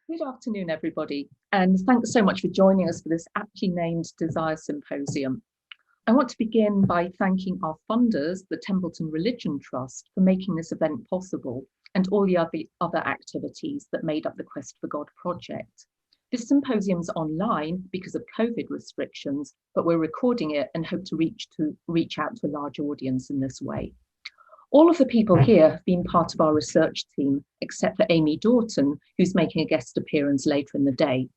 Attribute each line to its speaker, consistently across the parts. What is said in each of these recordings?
Speaker 1: Good afternoon, everybody, and thanks so much for joining us for this aptly named Desire Symposium. I want to begin by thanking our funders, the Templeton Religion Trust, for making this event possible, and all the other activities that made up the Quest for God project. This symposium's online because of COVID restrictions, but we're recording it and hope to reach out to a large audience in this way. All of the people here have been part of our research team, except for Amy Doughton, who's making a guest appearance later in the day.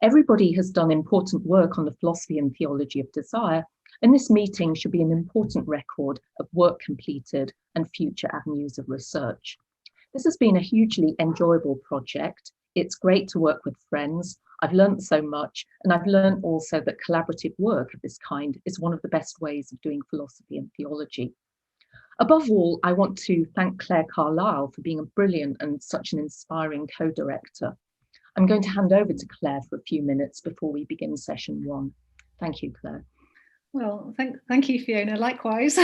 Speaker 1: Everybody has done important work on the philosophy and theology of desire, and this meeting should be an important record of work completed and future avenues of research. This has been a hugely enjoyable project. It's great to work with friends. I've learned so much, and I've learned also that collaborative work of this kind is one of the best ways of doing philosophy and theology. Above all, I want to thank Clare Carlisle for being a brilliant and such an inspiring co-director. I'm going to hand over to Clare for a few minutes before we begin session one. Thank you, Clare.
Speaker 2: Well, thank you, Fiona. Likewise,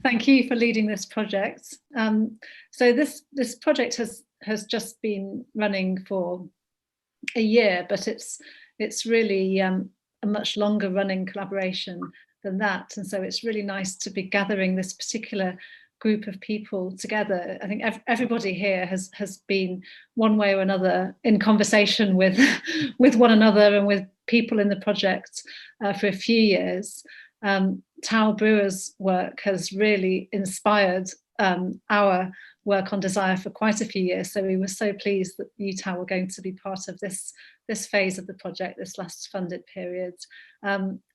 Speaker 2: thank you for leading this project. So this project has just been running for a year, but it's really a much longer running collaboration than that, and so it's really nice to be gathering this particular group of people together. I think everybody here has been one way or another in conversation with one another and with people in the project for a few years. Tao Brewer's work has really inspired our work on desire for quite a few years, so we were so pleased that you, Tao, were going to be part of this phase of the project, this last funded period.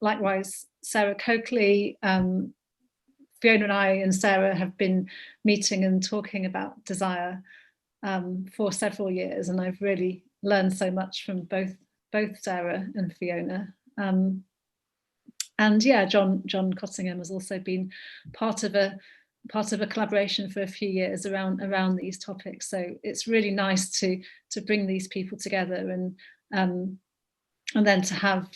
Speaker 2: Likewise, Sarah Coakley, Fiona and I and Sarah have been meeting and talking about desire for several years, and I've really learned so much from both Sarah and Fiona. And yeah, John Cottingham has also been part of a collaboration for a few years around these topics. So it's really nice to bring these people together and then to have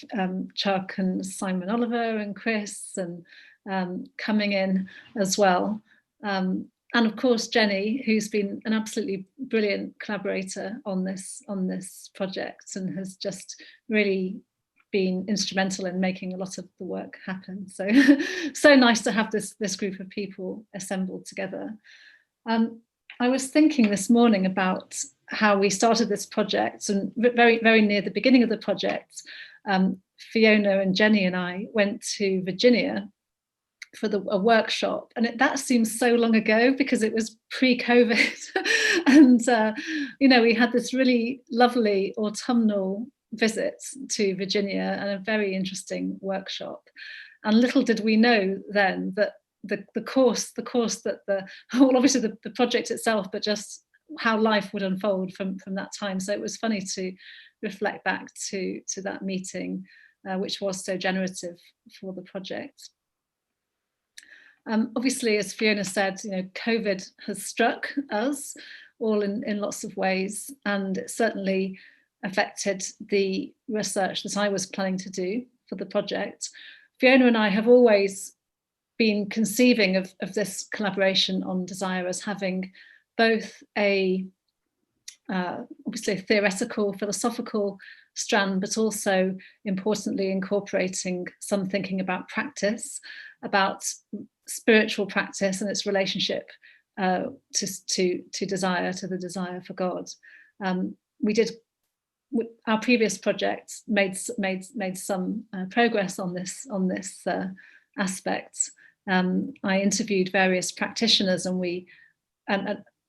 Speaker 2: Chuck and Simon Oliver and Chris and coming in as well. And of course, Jenny, who's been an absolutely brilliant collaborator on this project and has just really been instrumental in making a lot of the work happen. So, so nice to have this group of people assembled together. I was thinking this morning about how we started this project, and very, very near the beginning of the project, Fiona and Jenny and I went to Virginia for a workshop, and that seems so long ago because it was pre-COVID. And we had this really lovely autumnal visit to Virginia and a very interesting workshop. And little did we know then that the course that obviously the project itself, but just how life would unfold from that time. So it was funny to reflect back to that meeting, which was so generative for the project. Obviously, as Fiona said, COVID has struck us all in lots of ways, and it certainly affected the research that I was planning to do for the project. Fiona and I have always been conceiving of this collaboration on desire as having both obviously a theoretical, philosophical strand, but also importantly incorporating some thinking about practice, about spiritual practice and its relationship to desire, to the desire for God. Our previous project made some progress on this aspect. I interviewed various practitioners, and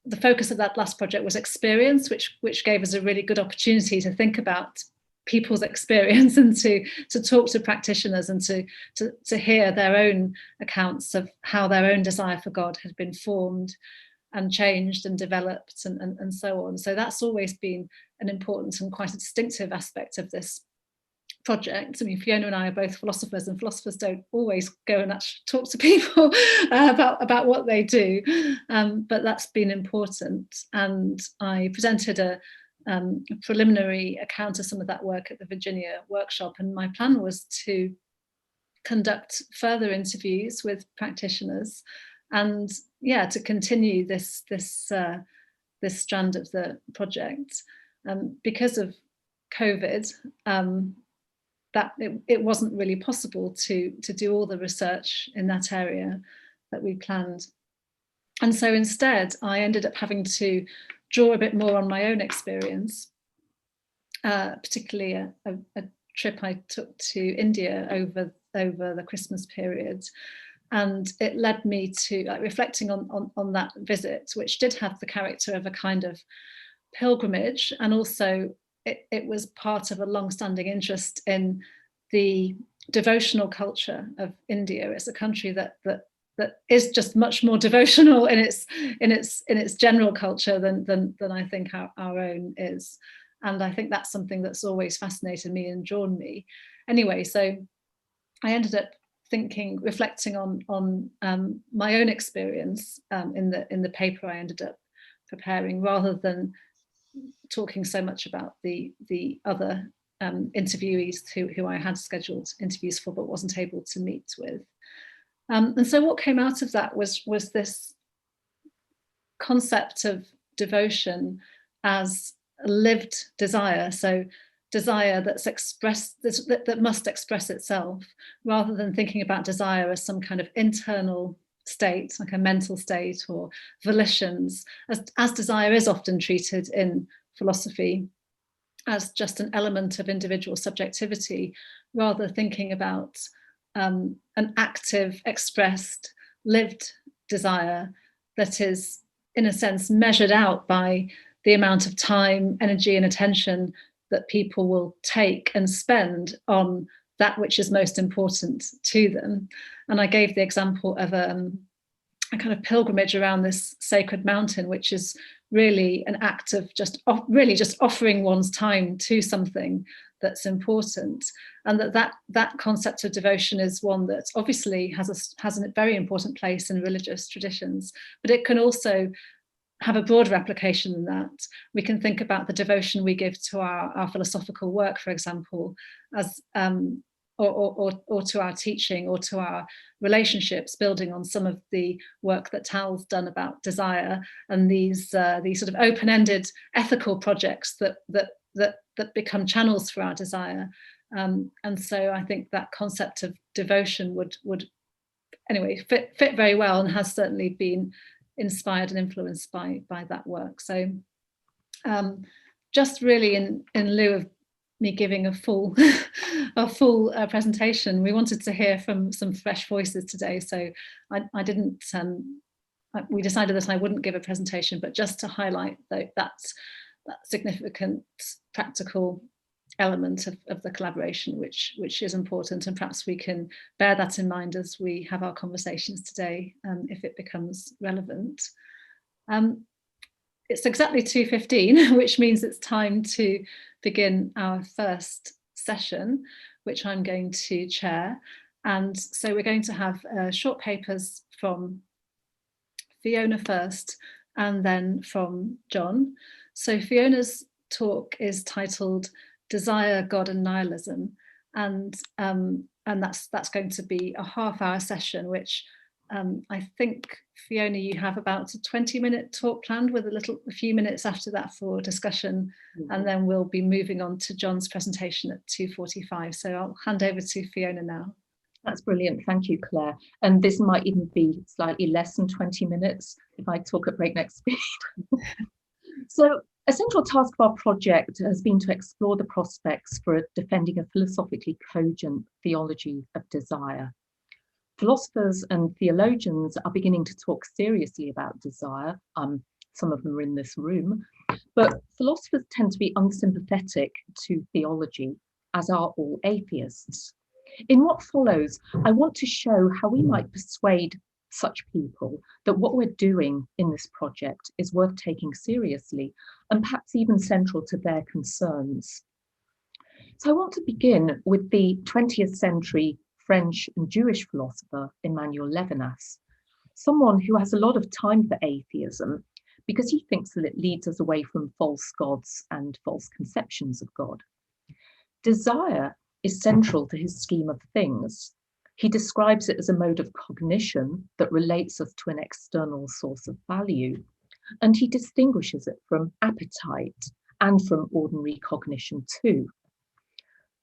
Speaker 2: the focus of that last project was experience, which gave us a really good opportunity to think about people's experience and to talk to practitioners and to hear their own accounts of how their own desire for God had been formed and changed and developed and so on. So that's always been an important and quite a distinctive aspect of this project. I mean, Fiona and I are both philosophers, and philosophers don't always go and actually talk to people about what they do, but that's been important. And I presented a preliminary account of some of that work at the Virginia workshop, and my plan was to conduct further interviews with practitioners and to continue this strand of the project. because of COVID, that it wasn't really possible to do all the research in that area that we planned. And so instead, I ended up having to draw a bit more on my own experience, particularly a trip I took to India over the Christmas period. And it led me to reflecting on that visit, which did have the character of a kind of pilgrimage, and also it was part of a long-standing interest in the devotional culture of India. It's a country that is just much more devotional in its general culture than I think our own is. And I think that's something that's always fascinated me and drawn me. Anyway, so I ended up reflecting on my own experience in the paper I ended up preparing, rather than talking so much about the other interviewees who I had scheduled interviews for but wasn't able to meet with. And so what came out of that was this concept of devotion as a lived desire. So desire that's expressed, that must express itself, rather than thinking about desire as some kind of internal state, like a mental state or volitions, as desire is often treated in philosophy, as just an element of individual subjectivity, rather thinking about an active, expressed, lived desire that is, in a sense, measured out by the amount of time, energy, and attention that people will take and spend on that which is most important to them. And I gave the example of a kind of pilgrimage around this sacred mountain, which is really an act of just offering one's time to something that's important. And that concept of devotion is one that obviously has a very important place in religious traditions, but it can also have a broader application than that. We can think about the devotion we give to our philosophical work, for example, as or to our teaching, or to our relationships, building on some of the work that Tal's done about desire, and these sort of open-ended ethical projects that become channels for our desire. And so I think that concept of devotion would anyway fit very well, and has certainly been inspired and influenced by that work. So just really in lieu of me giving a full presentation, we wanted to hear from some fresh voices today. So I didn't, we decided that I wouldn't give a presentation, but just to highlight that significant practical element of the collaboration, which is important, and perhaps we can bear that in mind as we have our conversations today, if it becomes relevant. It's exactly 2:15, which means it's time to begin our first session, which I'm going to chair. And so we're going to have short papers from Fiona first, and then from John. So Fiona's talk is titled Desire, God and Nihilism, and that's going to be a half-hour session, which I think, Fiona, you have about a 20-minute talk planned, with a few minutes after that for discussion, and then we'll be moving on to John's presentation at 2:45. So I'll hand over to Fiona now.
Speaker 1: That's brilliant, thank you, Claire. And this might even be slightly less than 20 minutes if I talk at breakneck speed. So a central task of our project has been to explore the prospects for defending a philosophically cogent theology of desire. Philosophers and theologians are beginning to talk seriously about desire. Some of them are in this room, but philosophers tend to be unsympathetic to theology, as are all atheists. In what follows, I want to show how we might persuade such people that what we're doing in this project is worth taking seriously, and perhaps even central to their concerns. So I want to begin with the 20th century French and Jewish philosopher Emmanuel Levinas, someone who has a lot of time for atheism because he thinks that it leads us away from false gods and false conceptions of God. Desire is central to his scheme of things. He describes it as a mode of cognition that relates us to an external source of value, and he distinguishes it from appetite and from ordinary cognition too.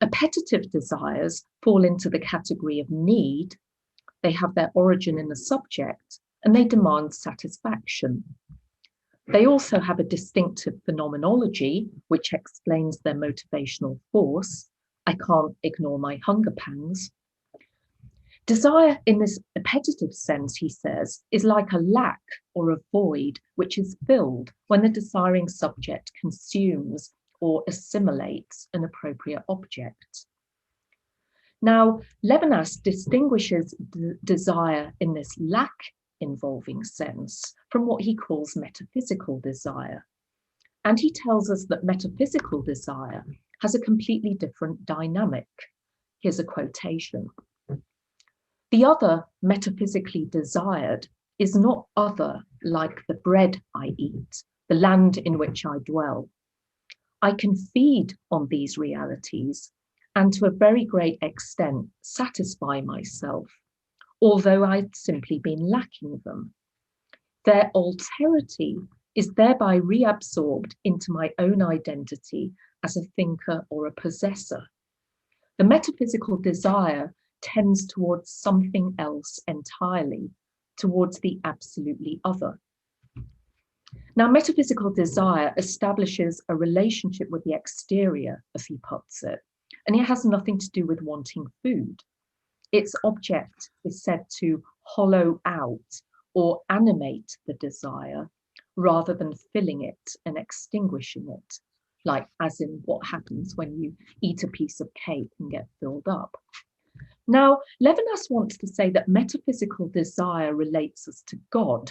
Speaker 1: Appetitive desires fall into the category of need. They have their origin in the subject and they demand satisfaction. They also have a distinctive phenomenology, which explains their motivational force. I can't ignore my hunger pangs. Desire in this appetitive sense, he says, is like a lack or a void which is filled when the desiring subject consumes or assimilates an appropriate object. Now, Levinas distinguishes desire in this lack involving sense from what he calls metaphysical desire. And he tells us that metaphysical desire has a completely different dynamic. Here's a quotation. The other metaphysically desired is not other like the bread I eat, the land in which I dwell. I can feed on these realities and to a very great extent satisfy myself, although I've simply been lacking them. Their alterity is thereby reabsorbed into my own identity as a thinker or a possessor. The metaphysical desire tends towards something else entirely, towards the absolutely other. Now, metaphysical desire establishes a relationship with the exterior, as he puts it, and it has nothing to do with wanting food. Its object is said to hollow out or animate the desire rather than filling it and extinguishing it, like as in what happens when you eat a piece of cake and get filled up. Now, Levinas wants to say that metaphysical desire relates us to God.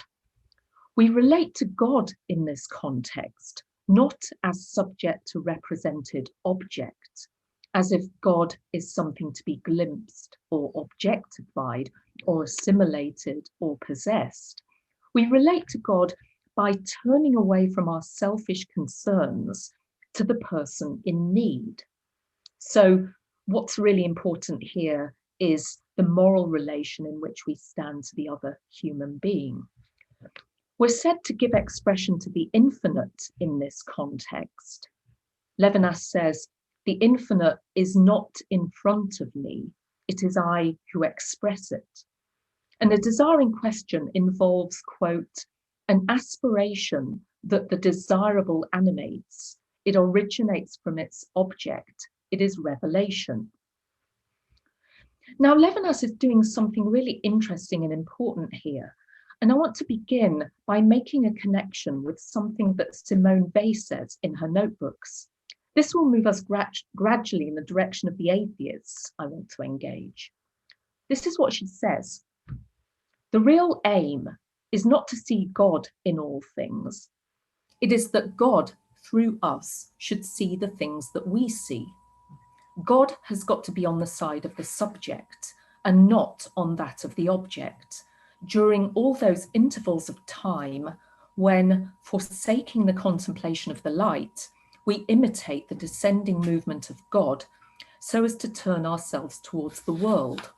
Speaker 1: We relate to God in this context, not as subject to represented object, as if God is something to be glimpsed or objectified or assimilated or possessed. We relate to God by turning away from our selfish concerns to the person in need. So what's really important here is the moral relation in which we stand to the other human being. We're said to give expression to the infinite in this context. Levinas says, the infinite is not in front of me, it is I who express it. And the desiring question involves, quote, an aspiration that the desirable animates. It originates from its object. It is revelation. Now, Levinas is doing something really interesting and important here. And I want to begin by making a connection with something that Simone Weil says in her notebooks. This will move us gradually in the direction of the atheists I want to engage. This is what she says. The real aim is not to see God in all things. It is that God, through us, should see the things that we see. God has got to be on the side of the subject and not on that of the object during all those intervals of time when, forsaking the contemplation of the light, we imitate the descending movement of God so as to turn ourselves towards the world.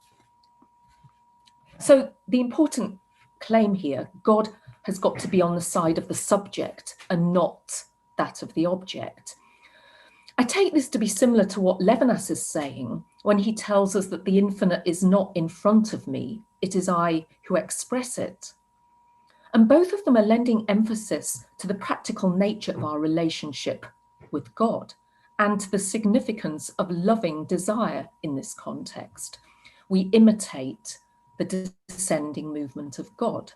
Speaker 1: So the important claim here, God has got to be on the side of the subject and not that of the object. I take this to be similar to what Levinas is saying when he tells us that the infinite is not in front of me, it is I who express it. And both of them are lending emphasis to the practical nature of our relationship with God and to the significance of loving desire in this context. We imitate the descending movement of God.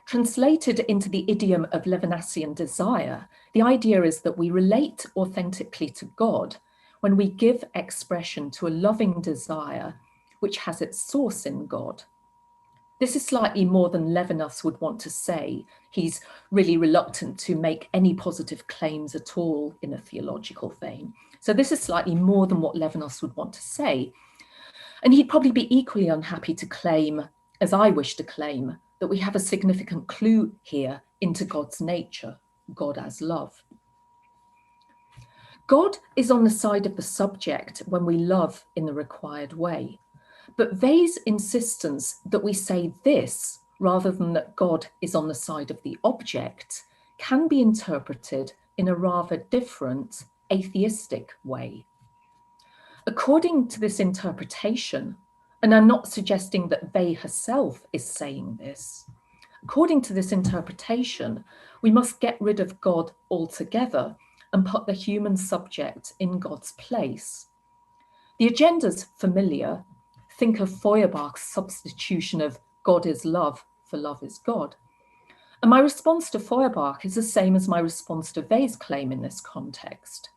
Speaker 1: Translated into the idiom of Levinasian desire, the idea is that we relate authentically to God when we give expression to a loving desire which has its source in God. This is slightly more than Levinas would want to say. He's really reluctant to make any positive claims at all in a theological vein. So this is slightly more than what Levinas would want to say. And he'd probably be equally unhappy to claim, as I wish to claim, that we have a significant clue here into God's nature, God as love. God is on the side of the subject when we love in the required way. But Weil's insistence that we say this rather than that God is on the side of the object can be interpreted in a rather different, atheistic way. According to this interpretation, and I'm not suggesting that Vey herself is saying this, according to this interpretation, we must get rid of God altogether and put the human subject in God's place. The agenda's familiar. Think of Feuerbach's substitution of God is love for love is God. And my response to Feuerbach is the same as my response to Vey's claim in this context,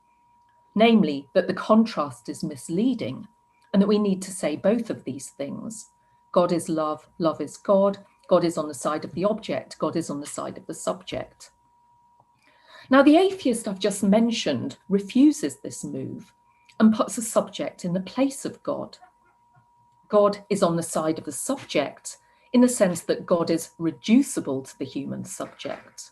Speaker 1: namely that the contrast is misleading and that we need to say both of these things. God is love, love is God. God is on the side of the object, God is on the side of the subject. Now, the atheist I've just mentioned refuses this move and puts the subject in the place of God. God is on the side of the subject in the sense that God is reducible to the human subject.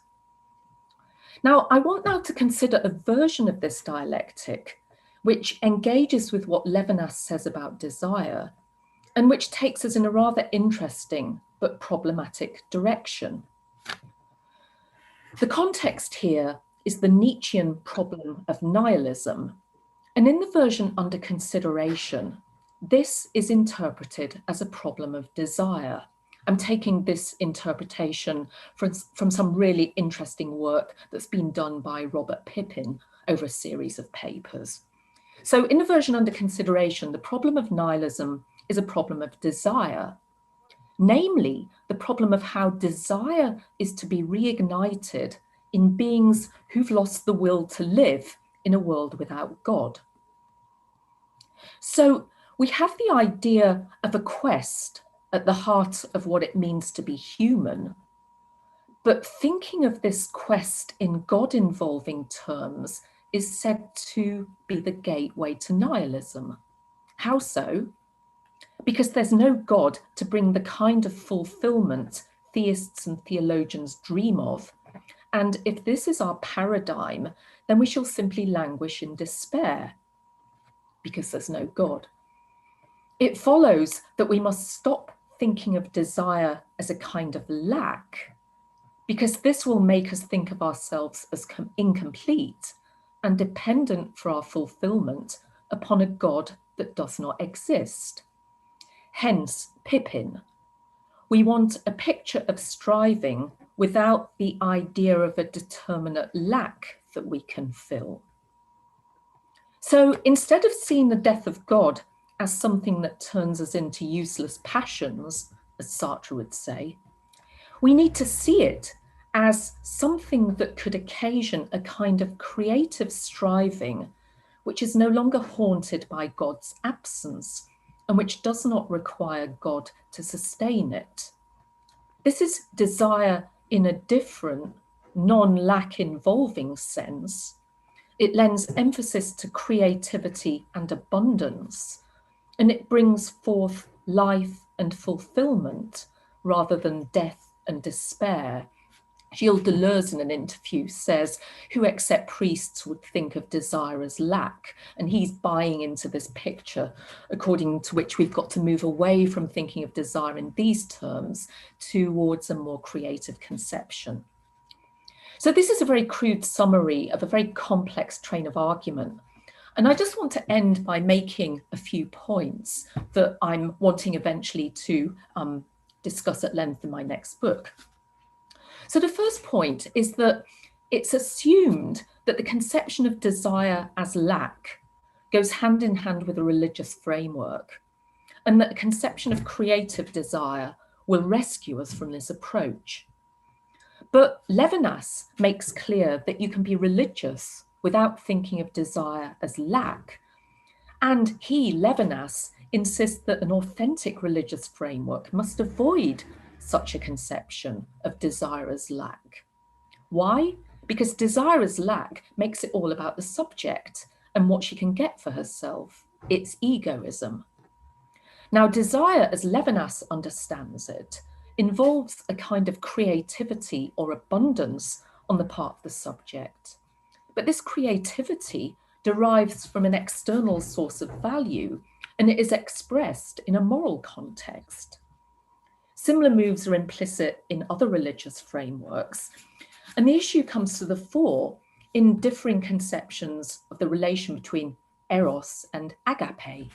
Speaker 1: Now, I want now to consider a version of this dialectic which engages with what Levinas says about desire and which takes us in a rather interesting but problematic direction. The context here is the Nietzschean problem of nihilism, and in the version under consideration, this is interpreted as a problem of desire. I'm taking this interpretation from some really interesting work that's been done by Robert Pippin over a series of papers. So in the version under consideration, the problem of nihilism is a problem of desire, namely the problem of how desire is to be reignited in beings who've lost the will to live in a world without God. So we have the idea of a quest at the heart of what it means to be human, but thinking of this quest in God-involving terms is said to be the gateway to nihilism. How so? Because there's no God to bring the kind of fulfillment theists and theologians dream of. And if this is our paradigm, then we shall simply languish in despair because there's no God. It follows that we must stop thinking of desire as a kind of lack, because this will make us think of ourselves as incomplete and dependent for our fulfillment upon a God that does not exist. Hence, Pippin. We want a picture of striving without the idea of a determinate lack that we can fill. So instead of seeing the death of God as something that turns us into useless passions, as Sartre would say, we need to see it as something that could occasion a kind of creative striving, which is no longer haunted by God's absence and which does not require God to sustain it. This is desire in a different, non-lack involving sense. It lends emphasis to creativity and abundance, and it brings forth life and fulfillment rather than death and despair. Gilles Deleuze in an interview says, who except priests would think of desire as lack? And he's buying into this picture, according to which we've got to move away from thinking of desire in these terms towards a more creative conception. So this is a very crude summary of a very complex train of argument. And I just want to end by making a few points that I'm wanting eventually to discuss at length in my next book. So the first point is that it's assumed that the conception of desire as lack goes hand in hand with a religious framework, and that the conception of creative desire will rescue us from this approach. But Levinas makes clear that you can be religious without thinking of desire as lack. And he, Levinas, insists that an authentic religious framework must avoid such a conception of desire as lack. Why? Because desire as lack makes it all about the subject and what she can get for herself. It's egoism. Now, desire, as Levinas understands it, involves a kind of creativity or abundance on the part of the subject. But this creativity derives from an external source of value, and it is expressed in a moral context. Similar moves are implicit in other religious frameworks, and the issue comes to the fore in differing conceptions of the relation between eros and agape,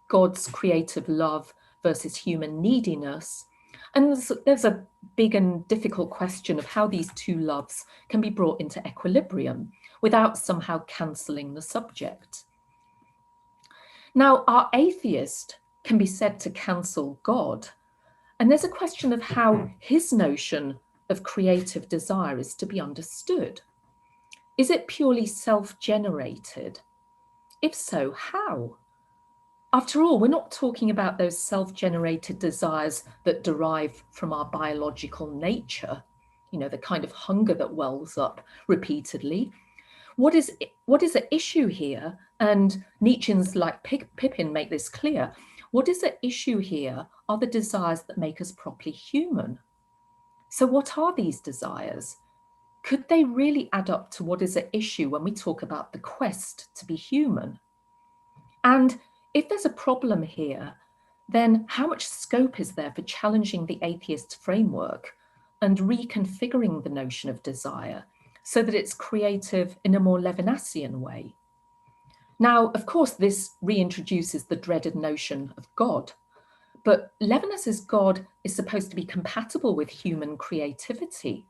Speaker 1: God's creative love versus human neediness. And there's a big and difficult question of how these two loves can be brought into equilibrium without somehow cancelling the subject. Now, our atheist can be said to cancel God, and there's a question of how his notion of creative desire is to be understood. Is it purely self-generated? If so, how? After all, we're not talking about those self-generated desires that derive from our biological nature, the kind of hunger that wells up repeatedly. What is at issue here, and Nietzscheans like Pippin make this clear, what is at issue here are the desires that make us properly human. So what are these desires? Could they really add up to what is at issue when we talk about the quest to be human? And if there's a problem here, then how much scope is there for challenging the atheist framework and reconfiguring the notion of desire so that it's creative in a more Levinasian way? Now, of course, this reintroduces the dreaded notion of God, but Levinas's God is supposed to be compatible with human creativity.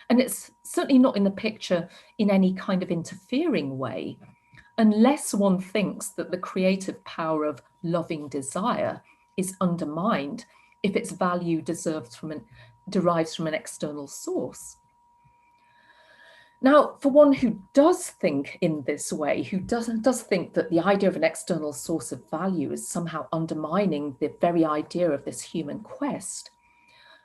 Speaker 1: And it's certainly not in the picture in any kind of interfering way, unless one thinks that the creative power of loving desire is undermined if its value derives from an external source. Now, for one who does think in this way, who does think that the idea of an external source of value is somehow undermining the very idea of this human quest,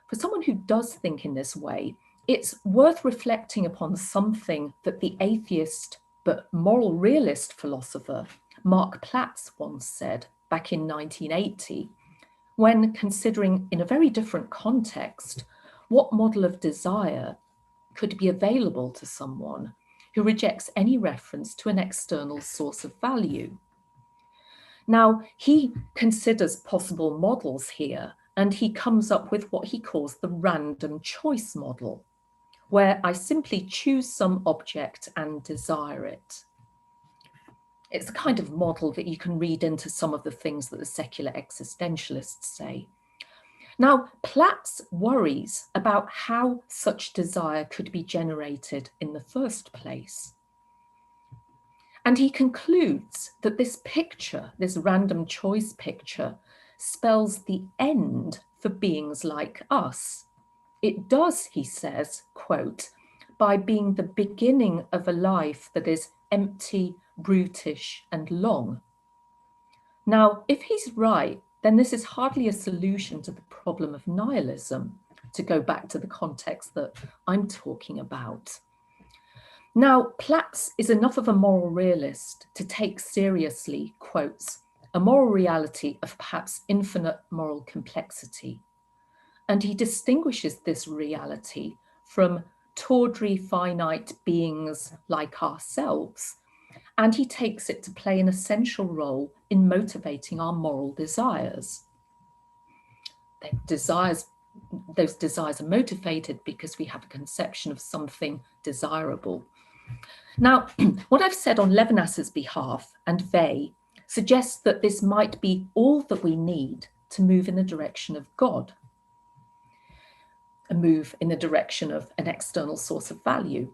Speaker 1: for someone who does think in this way, it's worth reflecting upon something that the atheist but moral realist philosopher Mark Platz once said back in 1980, when considering in a very different context what model of desire could be available to someone who rejects any reference to an external source of value. Now, he considers possible models here, and he comes up with what he calls the random choice model, where I simply choose some object and desire it. It's a kind of model that you can read into some of the things that the secular existentialists say. Now, Platz worries about how such desire could be generated in the first place. And he concludes that this picture, this random choice picture, spells the end for beings like us. It does, he says, quote, by being the beginning of a life that is empty, brutish, and long. Now, if he's right, then this is hardly a solution to the problem of nihilism, to go back to the context that I'm talking about. Now, Platz is enough of a moral realist to take seriously, quotes, a moral reality of perhaps infinite moral complexity. And he distinguishes this reality from tawdry, finite beings like ourselves, and he takes it to play an essential role in motivating our moral desires. Those desires are motivated because we have a conception of something desirable. Now, what I've said on Levinas's behalf and Vey suggests that this might be all that we need to move in the direction of God, a move in the direction of an external source of value.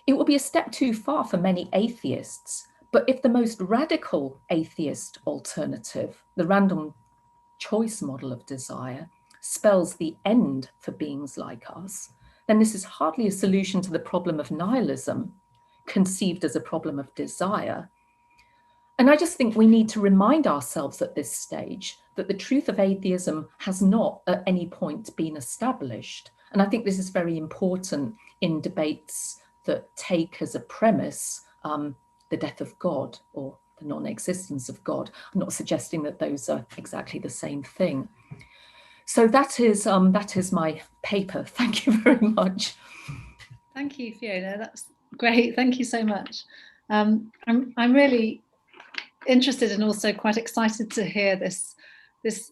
Speaker 1: It will be a step too far for many atheists, but if the most radical atheist alternative, the random choice model of desire, spells the end for beings like us, then this is hardly a solution to the problem of nihilism, conceived as a problem of desire. And I just think we need to remind ourselves at this stage that the truth of atheism has not at any point been established. And I think this is very important in debates that take as a premise the death of God or the non-existence of God. I'm not suggesting that those are exactly the same thing. So that is my paper. Thank you very much.
Speaker 2: Thank you, Fiona. That's great. Thank you so much. I'm really interested and also quite excited to hear this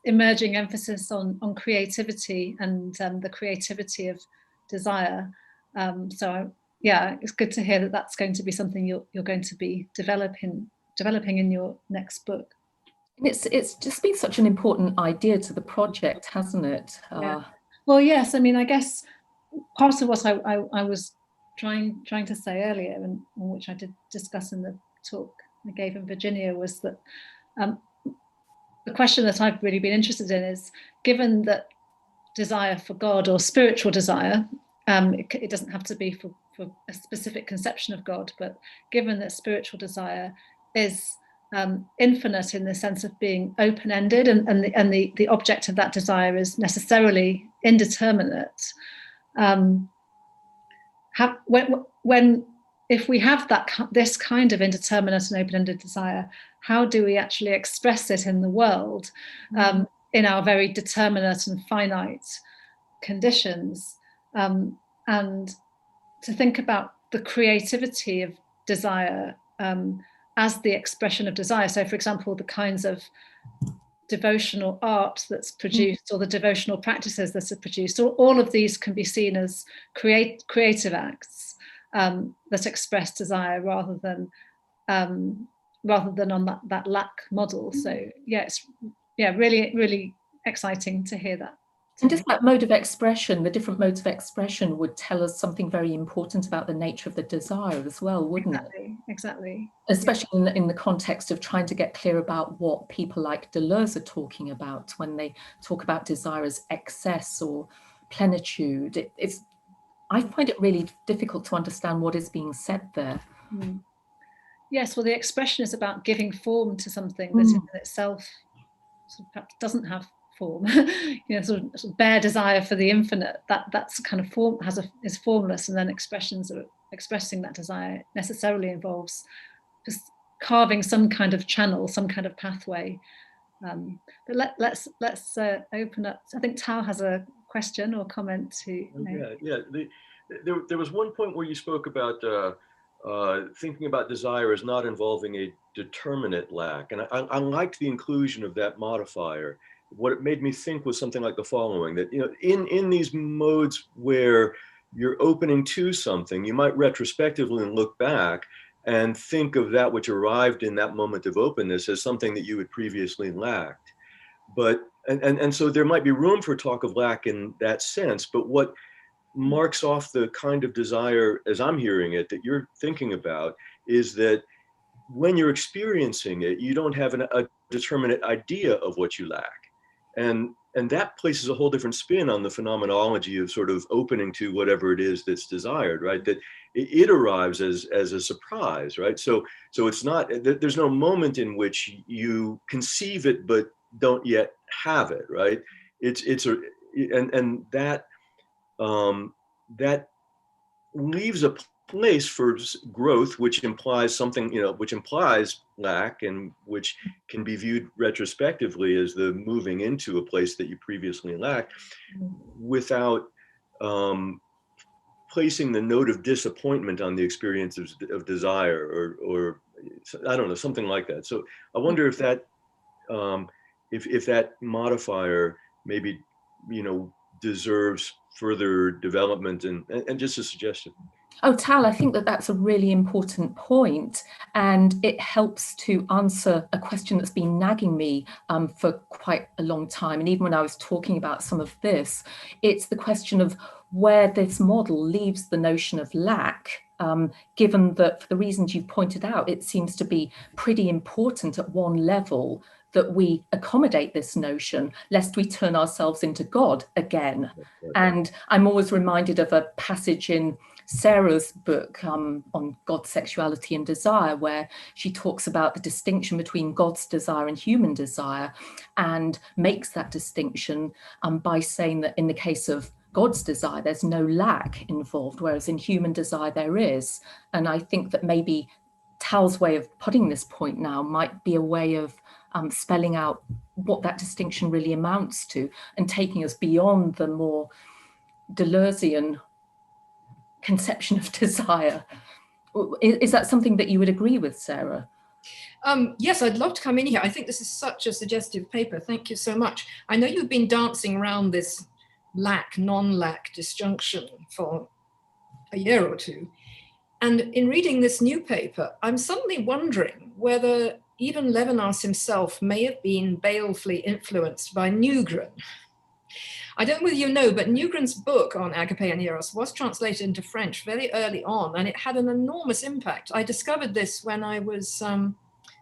Speaker 2: emerging emphasis on creativity and the creativity of desire. So yeah, it's good to hear that that's going to be something you're going to be developing in your next book.
Speaker 1: And it's just been such an important idea to the project, hasn't it?
Speaker 2: Yeah. Well, yes. I mean, I guess part of what I was trying to say earlier, and which I did discuss in the talk I gave in Virginia, was that the question that I've really been interested in is, given that desire for God or spiritual desire, it doesn't have to be for a specific conception of God, but given that spiritual desire is infinite in the sense of being open-ended, and the object of that desire is necessarily indeterminate. If we have this kind of indeterminate and open-ended desire, how do we actually express it in the world, in our very determinate and finite conditions? And to think about the creativity of desire as the expression of desire. So, for example, the kinds of devotional art that's produced, or the devotional practices that are produced, all of these can be seen as creative acts that express desire rather than on that lack model. So yeah, it's really, really exciting to hear that.
Speaker 1: And just that mode of expression, the different modes of expression would tell us something very important about the nature of the desire as well, wouldn't it?
Speaker 2: Exactly.
Speaker 1: Especially in the context of trying to get clear about what people like Deleuze are talking about when they talk about desire as excess or plenitude. I find it really difficult to understand what is being said there.
Speaker 2: Yes, well, the expression is about giving form to something that in itself sort of perhaps doesn't have form. Sort of bare desire for the infinite, that's kind of form is formless, and then expressions of expressing that desire necessarily involves just carving some kind of channel, some kind of pathway. But let's open up. I think Tal has a question or comment to.
Speaker 3: There was one point where you spoke about thinking about desire as not involving a determinate lack, and I liked the inclusion of that modifier. What it made me think was something like the following: that in these modes where you're opening to something, you might retrospectively look back and think of that which arrived in that moment of openness as something that you had previously lacked. But and so there might be room for talk of lack in that sense. But what marks off the kind of desire, as I'm hearing it, that you're thinking about, is that when you're experiencing it, you don't have a determinate idea of what you lack. And that places a whole different spin on the phenomenology of sort of opening to whatever it is that's desired, right? That it arrives as a surprise, right? So it's not, there's no moment in which you conceive it but don't yet have it, right? That leaves a place for growth, which implies something, which implies lack, and which can be viewed retrospectively as the moving into a place that you previously lacked, without placing the note of disappointment on the experience of desire, or I don't know, something like that. So I wonder if that if that modifier maybe deserves further development, and just a suggestion.
Speaker 1: Oh, Tal, I think that's a really important point, and it helps to answer a question that's been nagging me for quite a long time. And even when I was talking about some of this, it's the question of where this model leaves the notion of lack, given that for the reasons you've pointed out, it seems to be pretty important at one level that we accommodate this notion, lest we turn ourselves into God again. And I'm always reminded of a passage in Sarah's book on God, sexuality and desire, where she talks about the distinction between God's desire and human desire, and makes that distinction by saying that in the case of God's desire, there's no lack involved, whereas in human desire there is. And I think that maybe Tal's way of putting this point now might be a way of spelling out what that distinction really amounts to, and taking us beyond the more Deleuzean conception of desire. Is that something that you would agree with, Sarah?
Speaker 4: Yes, I'd love to come in here. I think this is such a suggestive paper. Thank you so much. I know you've been dancing around this lack, non-lack disjunction for a year or two. And in reading this new paper, I'm suddenly wondering whether even Levinas himself may have been balefully influenced by Newgren. I don't know whether you know, but Newgren's book on Agape and Eros was translated into French very early on, and it had an enormous impact. I discovered this when I was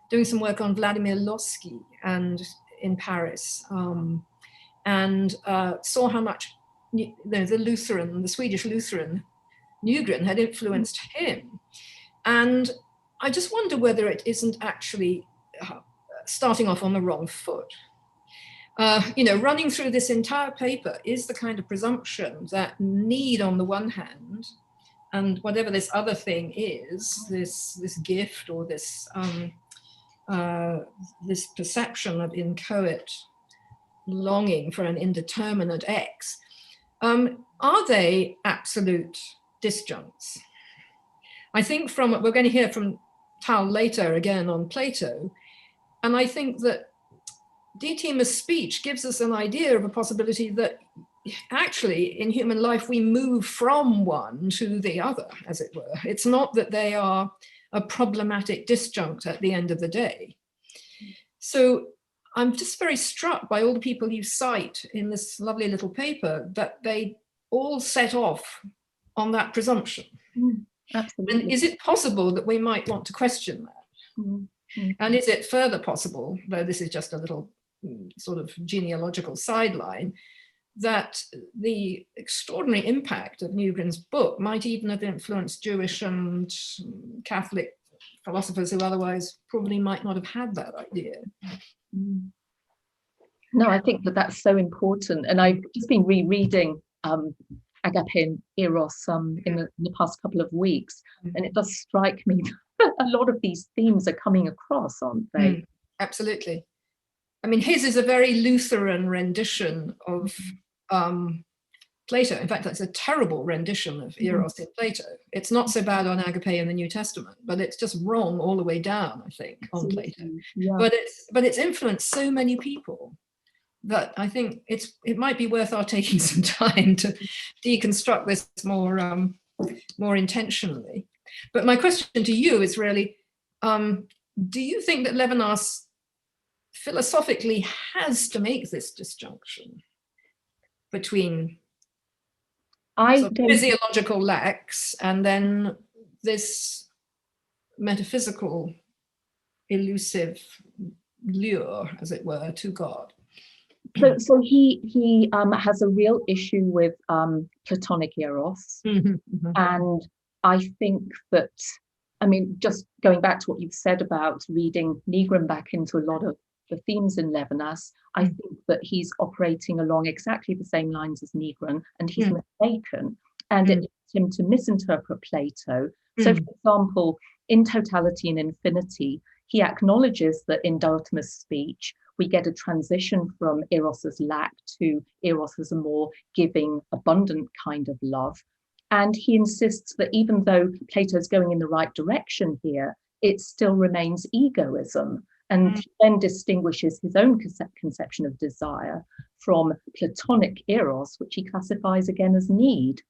Speaker 4: doing some work on Vladimir Lossky and in Paris, and saw how much the Swedish Lutheran Newgren had influenced him. And I just wonder whether it isn't actually starting off on the wrong foot. Running through this entire paper is the kind of presumption that need on the one hand, and whatever this other thing is, this gift or this perception of inchoate longing for an indeterminate X, are they absolute disjuncts? I think we're going to hear from Tal later again on Plato, and I think that Dietima's speech gives us an idea of a possibility that actually in human life we move from one to the other, as it were. It's not that they are a problematic disjunct at the end of the day. So I'm just very struck by all the people you cite in this lovely little paper, that they all set off on that presumption.
Speaker 1: Absolutely.
Speaker 4: And is it possible that we might want to question that? And is it further possible, though this is just a little sort of genealogical sideline, that the extraordinary impact of Newgren's book might even have influenced Jewish and Catholic philosophers who otherwise probably might not have had that idea?
Speaker 1: No, I think that that's so important. And I've just been rereading Agape and Eros in the past couple of weeks, and it does strike me that a lot of these themes are coming across, aren't they?
Speaker 4: Absolutely. I mean, his is a very Lutheran rendition of Plato. In fact, that's a terrible rendition of Eros in Plato. It's not so bad on Agape in the New Testament, but it's just wrong all the way down, I think, on Plato.
Speaker 1: Yeah.
Speaker 4: But it's influenced so many people that I think it might be worth our taking some time to deconstruct this more intentionally. But my question to you is really, do you think that Levinas philosophically has to make this disjunction between physiological lacks and then this metaphysical elusive lure, as it were, to God?
Speaker 1: So he has a real issue with Platonic Eros, and I think that, I mean, just going back to what you've said about reading Newgren back into a lot of the themes in Levinas, I think that he's operating along exactly the same lines as Newgren, and he's mistaken, and it leads him to misinterpret Plato. So, for example, in Totality and Infinity, he acknowledges that in Dietima's speech, we get a transition from Eros's lack to Eros as a more giving, abundant kind of love. And he insists that even though Plato's going in the right direction here, it still remains egoism. And he then distinguishes his own conception of desire from Platonic Eros, which he classifies again as need.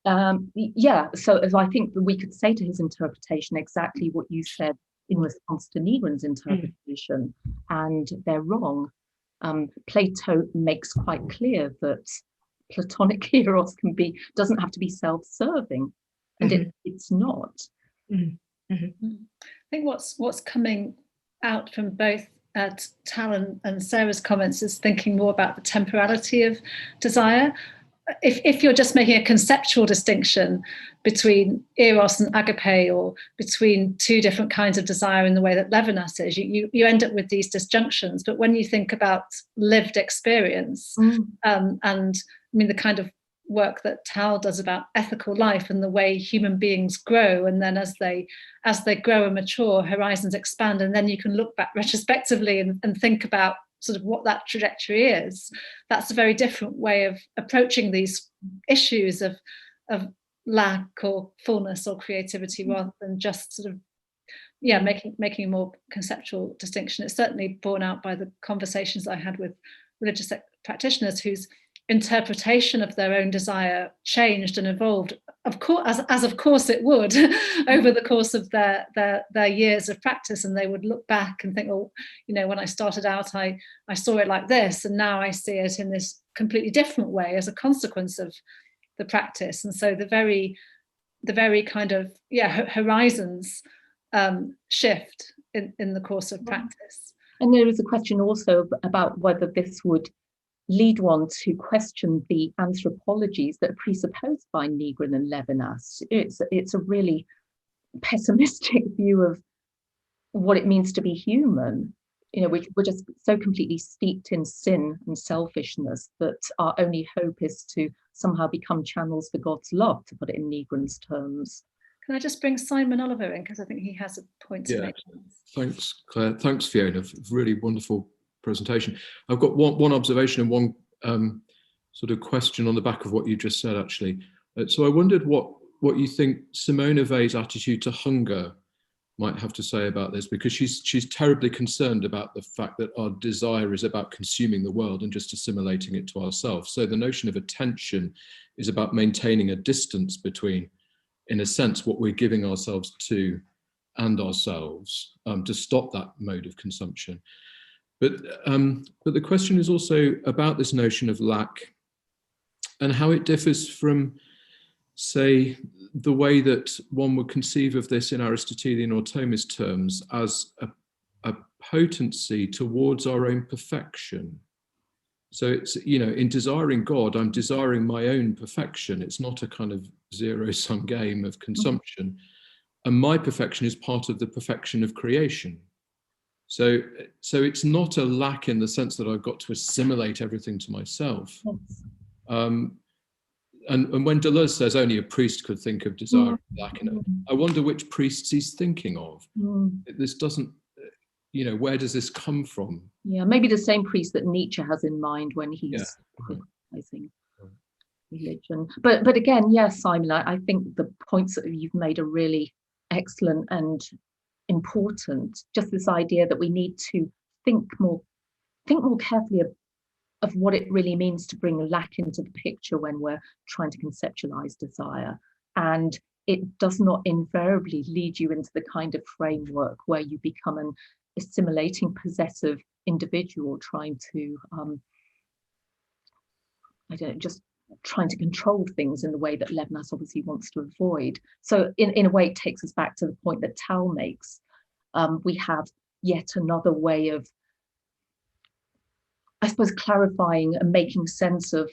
Speaker 1: So as I think that we could say to his interpretation exactly what you said in response to Newgren's interpretation, and they're wrong. Plato makes quite clear that Platonic Eros doesn't have to be self-serving, and it's not.
Speaker 2: I think what's coming out from both Tal and Sarah's comments is thinking more about the temporality of desire. If you're just making a conceptual distinction between Eros and Agape, or between two different kinds of desire in the way that Levinas is, you end up with these disjunctions. But when you think about lived experience, and I mean the kind of work that Tal does about ethical life and the way human beings grow, and then as they grow and mature, horizons expand, and then you can look back retrospectively and think about sort of what that trajectory is. That's a very different way of approaching these issues of lack or fullness or creativity, rather than just sort of making a more conceptual distinction. It's certainly borne out by the conversations I had with religious practitioners whose interpretation of their own desire changed and evolved, of course, as of course it would, over the course of their years of practice. And they would look back and think, oh, you know, when I started out, I saw it like this, and now I see it in this completely different way as a consequence of the practice. And so the very kind of horizons shift in the course of practice.
Speaker 1: And there is a question also about whether this would lead one to question the anthropologies that are presupposed by Nigren and Levinas. It's a really pessimistic view of what it means to be human. You know, we're just so completely steeped in sin and selfishness that our only hope is to somehow become channels for God's love, to put it in Nigren's terms.
Speaker 2: Can I just bring Simon Oliver in, because I think he has a point to make.
Speaker 5: Thanks, Claire. Thanks, Fiona. Really wonderful presentation. I've got one observation and one sort of question on the back of what you just said, actually. So I wondered what you think Simone Weil's attitude to hunger might have to say about this, because she's terribly concerned about the fact that our desire is about consuming the world and just assimilating it to ourselves. So the notion of attention is about maintaining a distance between, in a sense, what we're giving ourselves to and ourselves, to stop that mode of consumption. But the question is also about this notion of lack and how it differs from, say, the way that one would conceive of this in Aristotelian or Thomist terms as a potency towards our own perfection. So it's, you know, in desiring God, I'm desiring my own perfection. It's not a kind of zero-sum game of consumption. And my perfection is part of the perfection of creation. So it's not a lack in the sense that I've got to assimilate everything to myself. And when Deleuze says only a priest could think of desire lack in it, I wonder which priests he's thinking of. This doesn't, you know, where does this come from?
Speaker 1: Yeah, maybe the same priest that Nietzsche has in mind when he's criticizing religion. But again, yes, Simon, I think the points that you've made are really excellent and important. Just this idea that we need to think more carefully of what it really means to bring lack into the picture when we're trying to conceptualize desire. And it does not invariably lead you into the kind of framework where you become an assimilating, possessive individual trying to, just trying to control things in the way that Levinas obviously wants to avoid. So in a way, it takes us back to the point that Tal makes. We have yet another way of, I suppose, clarifying and making sense of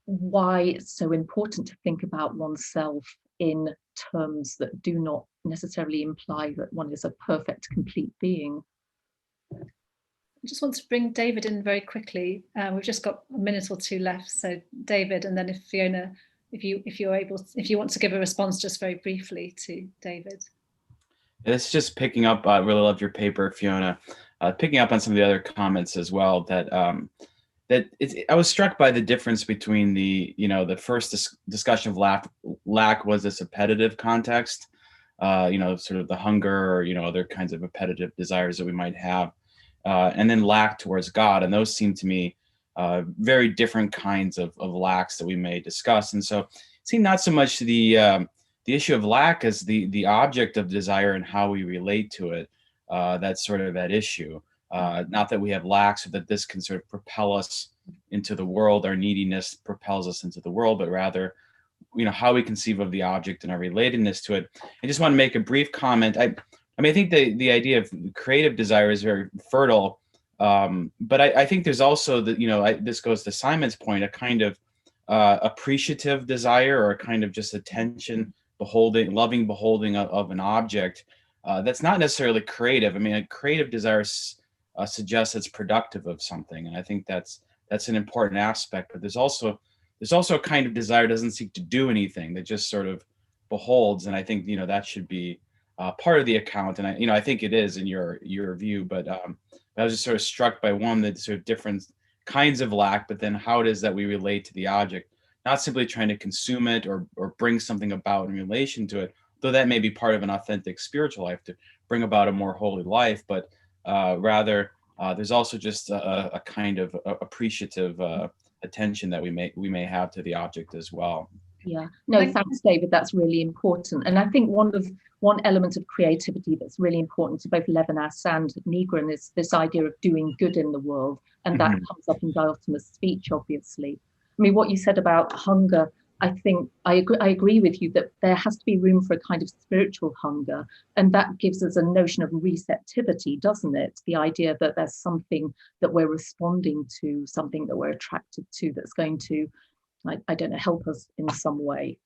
Speaker 1: why it's so important to think about oneself in terms that do not necessarily imply that one is a perfect, complete being.
Speaker 2: I just want to bring David in very quickly. We've just got a minute or two left. So David, and then if Fiona, if you want to give a response just very briefly to David.
Speaker 6: It's just picking up, I really loved your paper, Fiona, picking up on some of the other comments as well, that I was struck by the difference between the first discussion of lack was this appetitive context, sort of the hunger or, other kinds of appetitive desires that we might have. And then lack towards God. And those seem to me very different kinds of lacks that we may discuss. And so it seemed not so much the issue of lack as the object of desire and how we relate to it. That's sort of that issue. Not that we have lack so that this can sort of propel us into the world, our neediness propels us into the world, but rather, how we conceive of the object and our relatedness to it. I just want to make a brief comment. I think the idea of creative desire is very fertile, but I think there's also this goes to Simon's point, a kind of appreciative desire or a kind of just attention, loving beholding of an object that's not necessarily creative. I mean, a creative desire suggests it's productive of something, and I think that's an important aspect. But there's also a kind of desire that doesn't seek to do anything, that just sort of beholds, and I think that should be part of the account, and I think it is in your view, but I was just sort of struck by one, that sort of different kinds of lack, but then how it is that we relate to the object, not simply trying to consume it or bring something about in relation to it, though that may be part of an authentic spiritual life to bring about a more holy life, but rather there's also just a kind of appreciative attention that we may have to the object as well.
Speaker 1: Yeah, no, thanks, David. That's really important. And I think one element of creativity that's really important to both Levinas and Nigran is this idea of doing good in the world. And that comes up in Gautama's speech, obviously. I mean, what you said about hunger, I think I agree with you that there has to be room for a kind of spiritual hunger. And that gives us a notion of receptivity, doesn't it? The idea that there's something that we're responding to, something that we're attracted to, that's going to, I don't know, help us in some way.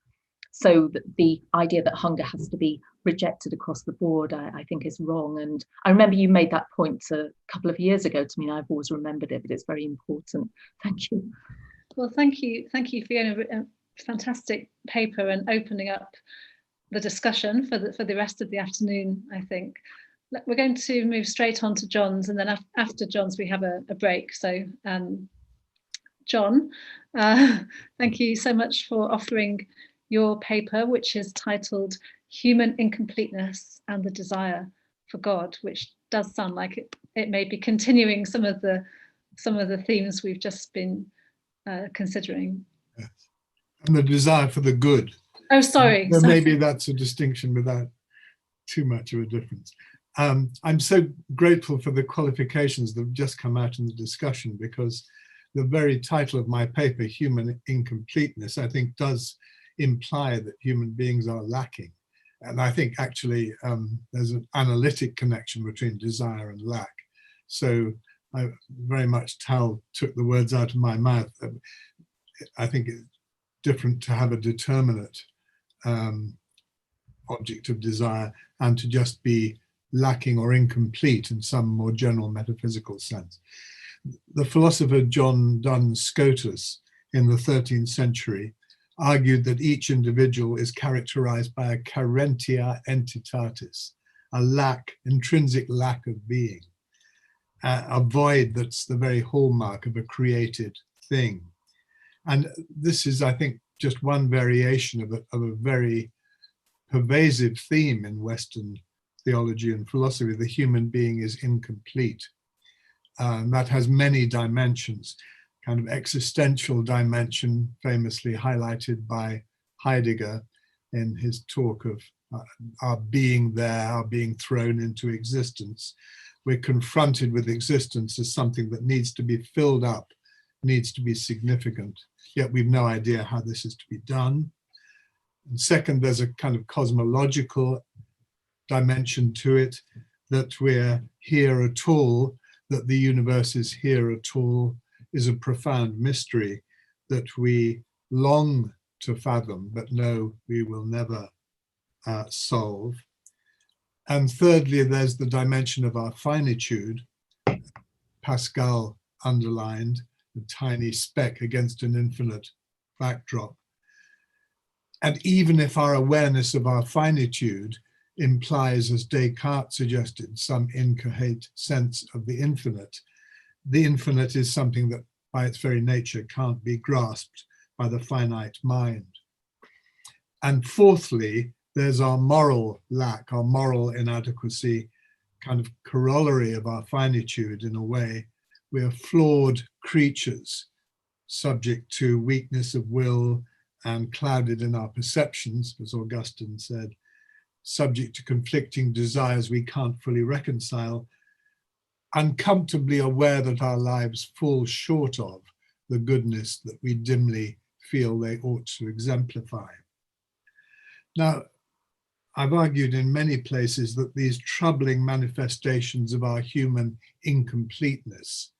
Speaker 1: So the idea that hunger has to be rejected across the board, I think is wrong. And I remember you made that point a couple of years ago to me, and I've always remembered it, but it's very important. Thank you.
Speaker 2: Well, thank you, Fiona. A fantastic paper and opening up the discussion for the rest of the afternoon, I think. We're going to move straight on to John's, and then after John's we have a break. So John, thank you so much for offering your paper, which is titled Human Incompleteness and the Desire for God, which does sound like it may be continuing some of the themes we've just been considering. Yes.
Speaker 7: And the desire for the good.
Speaker 2: Oh, sorry.
Speaker 7: Well, maybe that's a distinction without too much of a difference. I'm so grateful for the qualifications that have just come out in the discussion, because the very title of my paper, Human Incompleteness, I think does imply that human beings are lacking. And I think actually there's an analytic connection between desire and lack. So I very much took the words out of my mouth. I think it's different to have a determinate object of desire and to just be lacking or incomplete in some more general metaphysical sense. The philosopher John Duns Scotus in the 13th century argued that each individual is characterized by a carentia entitatis, a lack, intrinsic lack of being, a void that's the very hallmark of a created thing. And this is, I think, just one variation of a very pervasive theme in Western theology and philosophy. The human being is incomplete. That has many dimensions, kind of existential dimension, famously highlighted by Heidegger in his talk of our being there, our being thrown into existence. We're confronted with existence as something that needs to be filled up, needs to be significant, yet we've no idea how this is to be done. And second, there's a kind of cosmological dimension to it, that we're here at all, that the universe is here at all, is a profound mystery that we long to fathom, but know we will never solve. And thirdly, there's the dimension of our finitude. Pascal underlined the tiny speck against an infinite backdrop. And even if our awareness of our finitude implies, as Descartes suggested, some incoherent sense of the infinite is something that by its very nature can't be grasped by the finite mind. And fourthly, there's our moral lack, our moral inadequacy, kind of corollary of our finitude in a way. We are flawed creatures, subject to weakness of will and clouded in our perceptions, as Augustine said, subject to conflicting desires we can't fully reconcile, uncomfortably aware that our lives fall short of the goodness that we dimly feel they ought to exemplify. Now, I've argued in many places that these troubling manifestations of our human incompleteness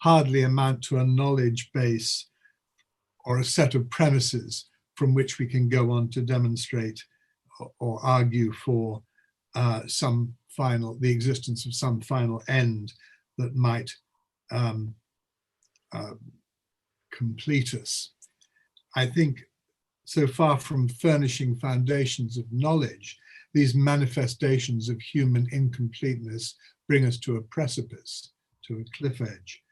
Speaker 7: hardly amount to a knowledge base or a set of premises from which we can go on to demonstrate or argue for the existence of some final end that might complete us. I think so far from furnishing foundations of knowledge, these manifestations of human incompleteness bring us to a precipice, to a cliff edge.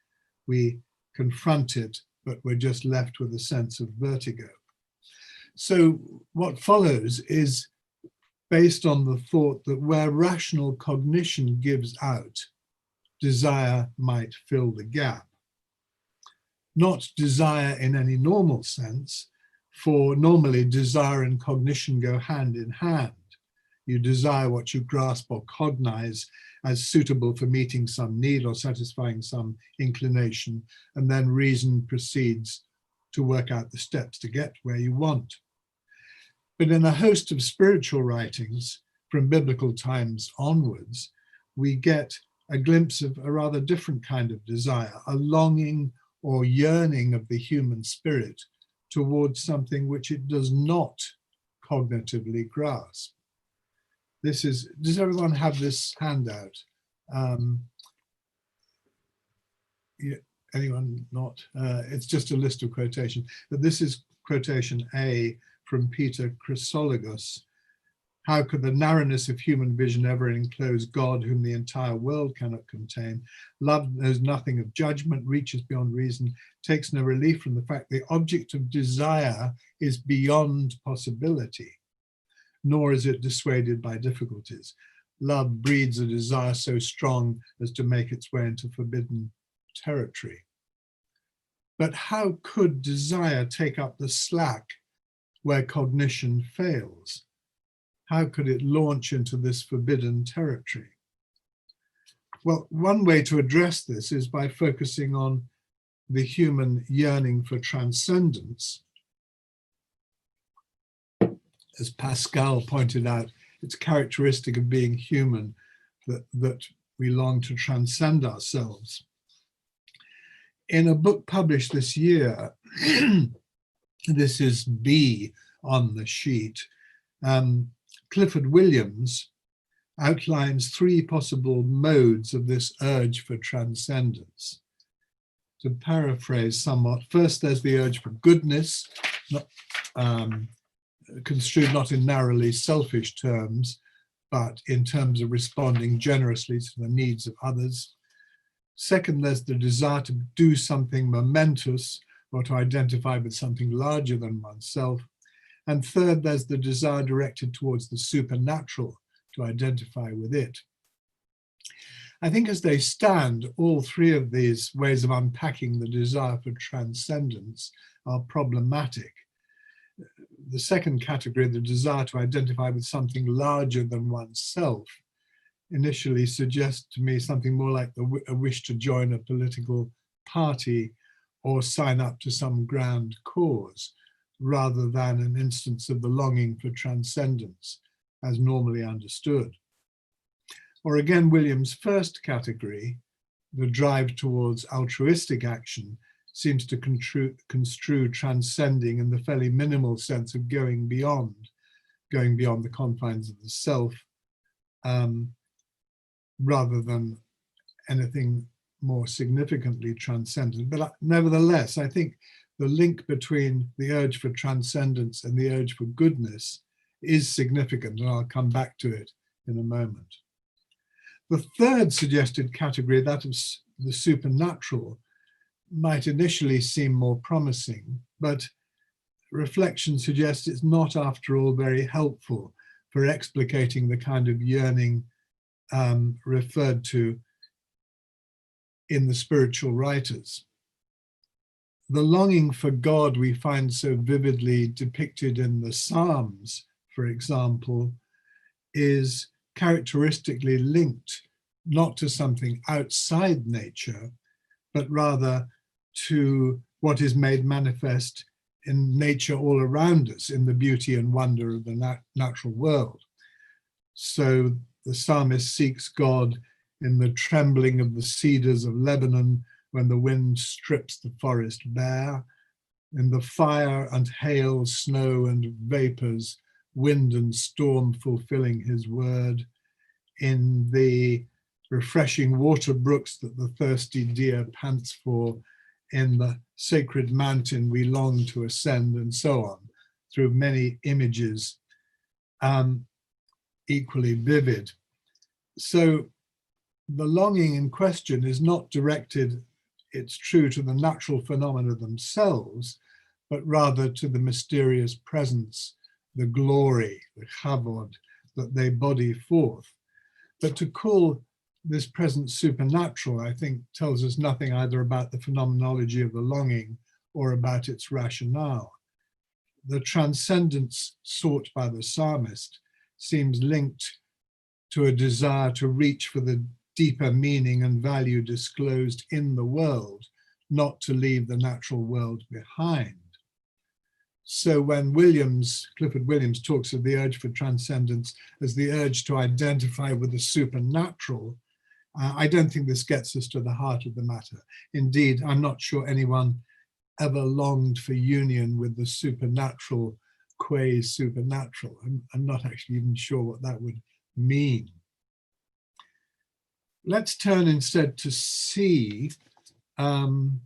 Speaker 7: We confront it, but we're just left with a sense of vertigo. So what follows is based on the thought that where rational cognition gives out, desire might fill the gap. not desire in any normal sense, for normally desire and cognition go hand in hand. You desire what you grasp or cognize as suitable for meeting some need or satisfying some inclination, and then reason proceeds to work out the steps to get where you want. But in a host of spiritual writings from biblical times onwards, we get a glimpse of a rather different kind of desire, a longing or yearning of the human spirit towards something which it does not cognitively grasp. This is, does everyone have this handout? Yeah, anyone not? It's just a list of quotations, but this is quotation A from Peter Chrysologus. How could the narrowness of human vision ever enclose God, whom the entire world cannot contain? Love knows nothing of judgment, reaches beyond reason, takes no relief from the fact the object of desire is beyond possibility, nor is it dissuaded by difficulties. Love breeds a desire so strong as to make its way into forbidden territory. But how could desire take up the slack where cognition fails? How could it launch into this forbidden territory? Well, one way to address this is by focusing on the human yearning for transcendence. As Pascal pointed out, it's characteristic of being human that we long to transcend ourselves. In a book published this year, this is B on the sheet, Clifford Williams outlines 3 possible modes of this urge for transcendence. To paraphrase somewhat, first there's the urge for goodness, construed not in narrowly selfish terms, but in terms of responding generously to the needs of others. Second, there's the desire to do something momentous or to identify with something larger than oneself. And third, there's the desire directed towards the supernatural, to identify with it. I think as they stand, all 3 of these ways of unpacking the desire for transcendence are problematic. The second category, the desire to identify with something larger than oneself, initially suggests to me something more like a wish to join a political party or sign up to some grand cause, rather than an instance of the longing for transcendence as normally understood. Or again, Williams' first category, the drive towards altruistic action, seems to construe transcending in the fairly minimal sense of going beyond the confines of the self, rather than anything more significantly transcendent. But nevertheless, I think the link between the urge for transcendence and the urge for goodness is significant, and I'll come back to it in a moment. The third suggested category, that of the supernatural, might initially seem more promising, but reflection suggests it's not, after all, very helpful for explicating the kind of yearning referred to in the spiritual writers. The longing for God we find so vividly depicted in the Psalms, for example, is characteristically linked not to something outside nature, but rather to what is made manifest in nature all around us, in the beauty and wonder of the natural world. So the psalmist seeks God in the trembling of the cedars of Lebanon when the wind strips the forest bare, in the fire and hail, snow and vapors, wind and storm fulfilling his word, in the refreshing water brooks that the thirsty deer pants for, in the sacred mountain we long to ascend, and so on, through many images equally vivid. So the longing in question is not directed, it's true, to the natural phenomena themselves, but rather to the mysterious presence, the glory, the chavod, that they body forth. But to call this present supernatural, I think, tells us nothing either about the phenomenology of the longing or about its rationale. The transcendence sought by the psalmist seems linked to a desire to reach for the deeper meaning and value disclosed in the world, not to leave the natural world behind. So when Clifford Williams talks of the urge for transcendence as the urge to identify with the supernatural, I don't think this gets us to the heart of the matter. Indeed, I'm not sure anyone ever longed for union with the supernatural, qua supernatural. I'm not actually even sure what that would mean. Let's turn instead to C from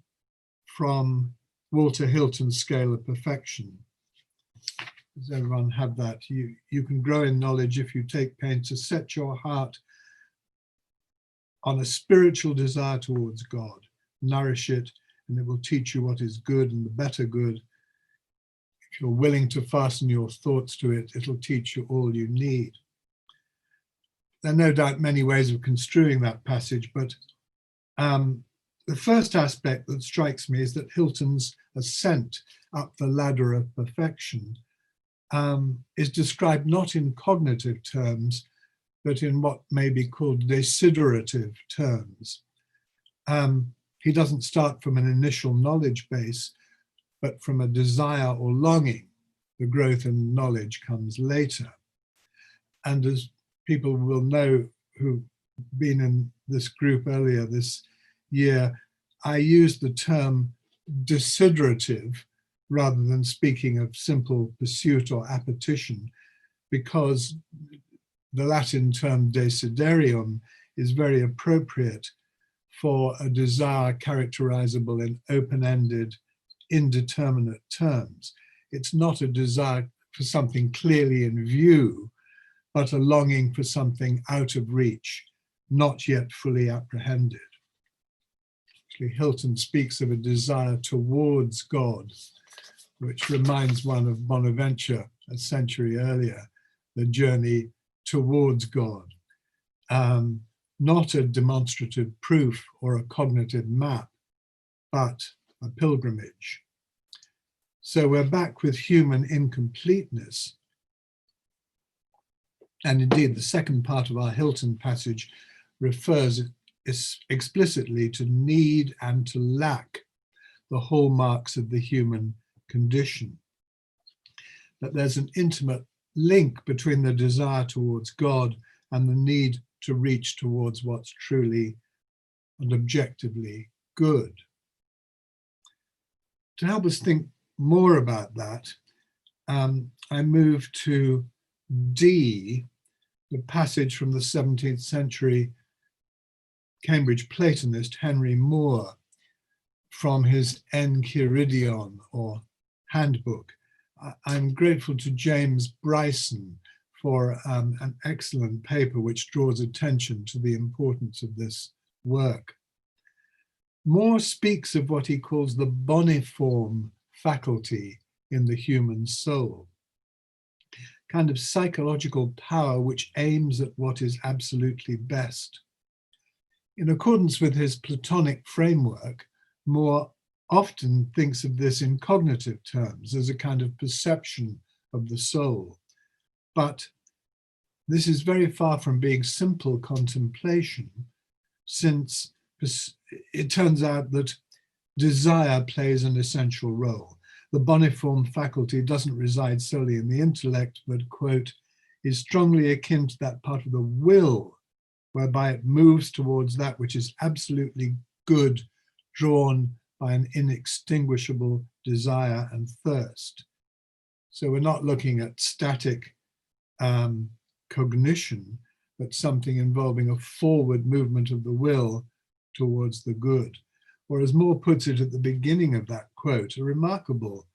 Speaker 7: Walter Hilton's Scale of Perfection. Does everyone have that? You can grow in knowledge if you take pains to set your heart on a spiritual desire towards God. Nourish it, and it will teach you what is good and the better good. If you're willing to fasten your thoughts to it, it'll teach you all you need. There are no doubt many ways of construing that passage, but the first aspect that strikes me is that Hilton's ascent up the ladder of perfection is described not in cognitive terms, but in what may be called desiderative terms. He doesn't start from an initial knowledge base, but from a desire or longing. The growth in knowledge comes later. And as people will know who've been in this group earlier this year, I use the term desiderative rather than speaking of simple pursuit or appetition, because the Latin term desiderium is very appropriate for a desire characterizable in open-ended, indeterminate terms. It's not a desire for something clearly in view, but a longing for something out of reach, not yet fully apprehended. Actually, Hilton speaks of a desire towards God, which reminds one of Bonaventure a century earlier, the journey towards God. Not a demonstrative proof or a cognitive map, but a pilgrimage. So we're back with human incompleteness. And indeed, the second part of our Hilton passage refers explicitly to need and to lack, the hallmarks of the human condition. That there's an intimate link between the desire towards God and the need to reach towards what's truly and objectively good. To help us think more about that, I move to D, the passage from the 17th century Cambridge Platonist Henry Moore from his Enchiridion, or handbook. I'm grateful to James Bryson for an excellent paper which draws attention to the importance of this work. Moore speaks of what he calls the boniform faculty in the human soul, kind of psychological power which aims at what is absolutely best. In accordance with his Platonic framework, Moore often thinks of this in cognitive terms as a kind of perception of the soul. But this is very far from being simple contemplation, since it turns out that desire plays an essential role. The boniform faculty doesn't reside solely in the intellect, but, quote, is strongly akin to that part of the will whereby it moves towards that which is absolutely good, drawn by an inextinguishable desire and thirst. So we're not looking at static cognition, but something involving a forward movement of the will towards the good. Or as Moore puts it at the beginning of that quote, a remarkable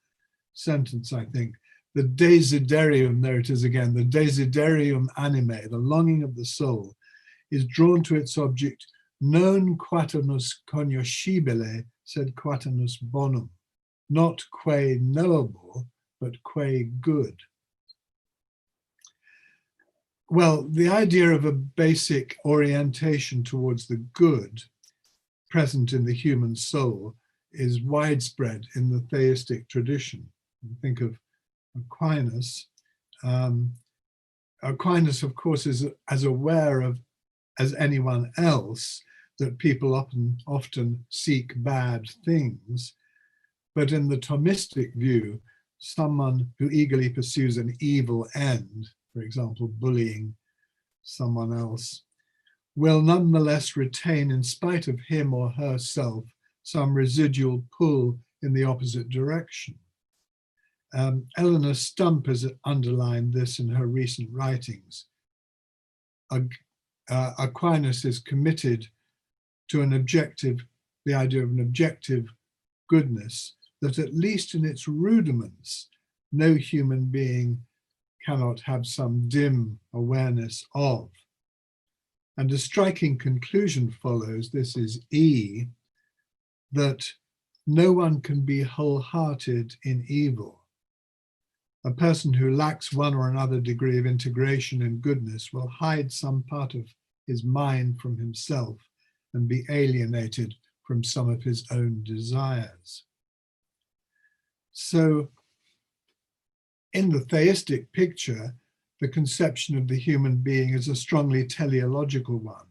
Speaker 7: sentence, I think, the desiderium, there it is again, the desiderium anime, the longing of the soul, is drawn to its object non quatenus cognoscibile, sed quatenus bonum, not quae knowable, but quae good. well, the idea of a basic orientation towards the good present in the human soul is widespread in the theistic tradition. Think of Aquinas. Aquinas, of course, is as aware of as anyone else that people often seek bad things. But in the Thomistic view, someone who eagerly pursues an evil end, for example, bullying someone else, will nonetheless retain, in spite of him or herself, some residual pull in the opposite direction. Eleanor Stump has underlined this in her recent writings. Aquinas is committed to the idea of an objective goodness that, at least in its rudiments, no human being cannot have some dim awareness of. And a striking conclusion follows, this is E, that no one can be wholehearted in evil. A person who lacks one or another degree of integration in goodness will hide some part of his mind from himself and be alienated from some of his own desires. So, in the theistic picture, the conception of the human being is a strongly teleological one.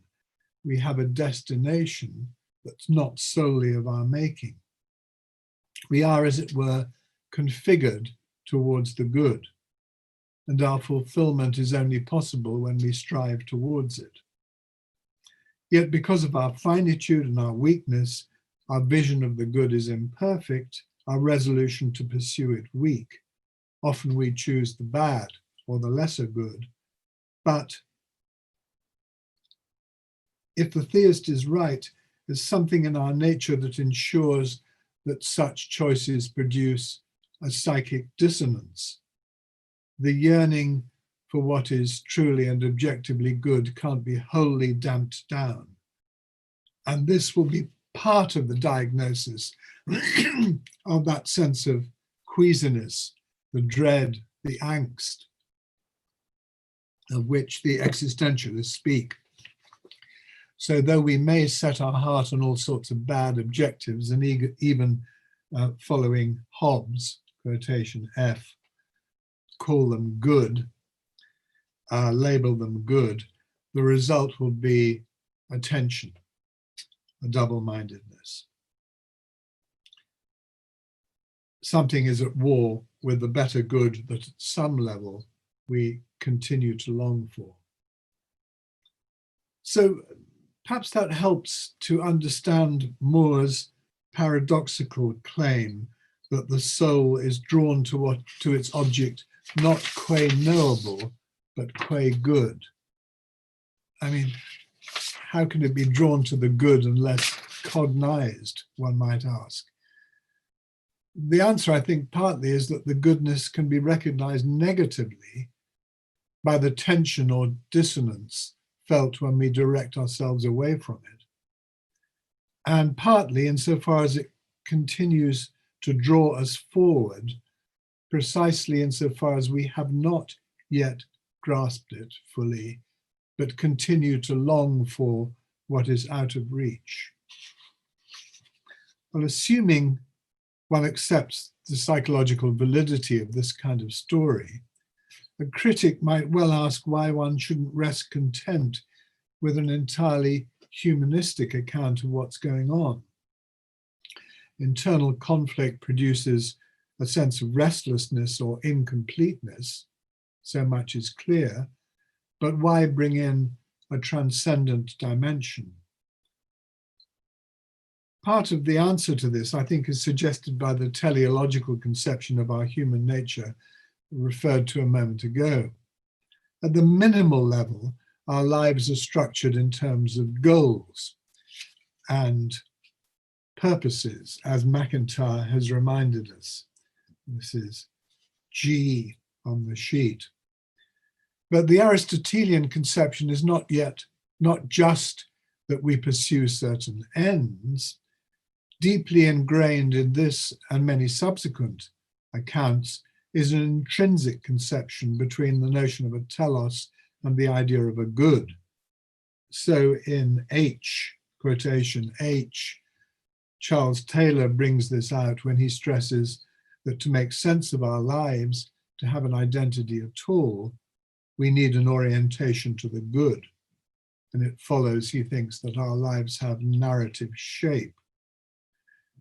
Speaker 7: We have a destination that's not solely of our making. We are, as it were, configured towards the good, and our fulfillment is only possible when we strive towards it. Yet, because of our finitude and our weakness, our vision of the good is imperfect, our resolution to pursue it weak. Often we choose the bad or the lesser good. But if the theist is right, there's something in our nature that ensures that such choices produce a psychic dissonance. The yearning for what is truly and objectively good can't be wholly damped down. And this will be part of the diagnosis of that sense of queasiness, the dread, the angst, of which the existentialists speak. So though we may set our heart on all sorts of bad objectives and even following Hobbes, quotation F, call them good, label them good, the result will be a tension, a double-mindedness. Something is at war with the better good that at some level we continue to long for. So perhaps that helps to understand Moore's paradoxical claim that the soul is drawn to its object not qua knowable, but qua good. I mean, how can it be drawn to the good unless cognized, one might ask? The answer, I think, partly is that the goodness can be recognized negatively by the tension or dissonance felt when we direct ourselves away from it. And partly insofar as it continues to draw us forward, precisely insofar as we have not yet grasped it fully, but continue to long for what is out of reach. Well, assuming one accepts the psychological validity of this kind of story, a critic might well ask why one shouldn't rest content with an entirely humanistic account of what's going on. Internal conflict produces a sense of restlessness or incompleteness, so much is clear, but why bring in a transcendent dimension? Part of the answer to this, I think, is suggested by the teleological conception of our human nature referred to a moment ago. At the minimal level, our lives are structured in terms of goals and purposes, as McIntyre has reminded us. This is G on the sheet. But the Aristotelian conception is not just that we pursue certain ends. Deeply ingrained in this and many subsequent accounts is an intrinsic conception between the notion of a telos and the idea of a good. So in H, quotation H, Charles Taylor brings this out when he stresses that to make sense of our lives, to have an identity at all, we need an orientation to the good. And it follows, he thinks, that our lives have narrative shape.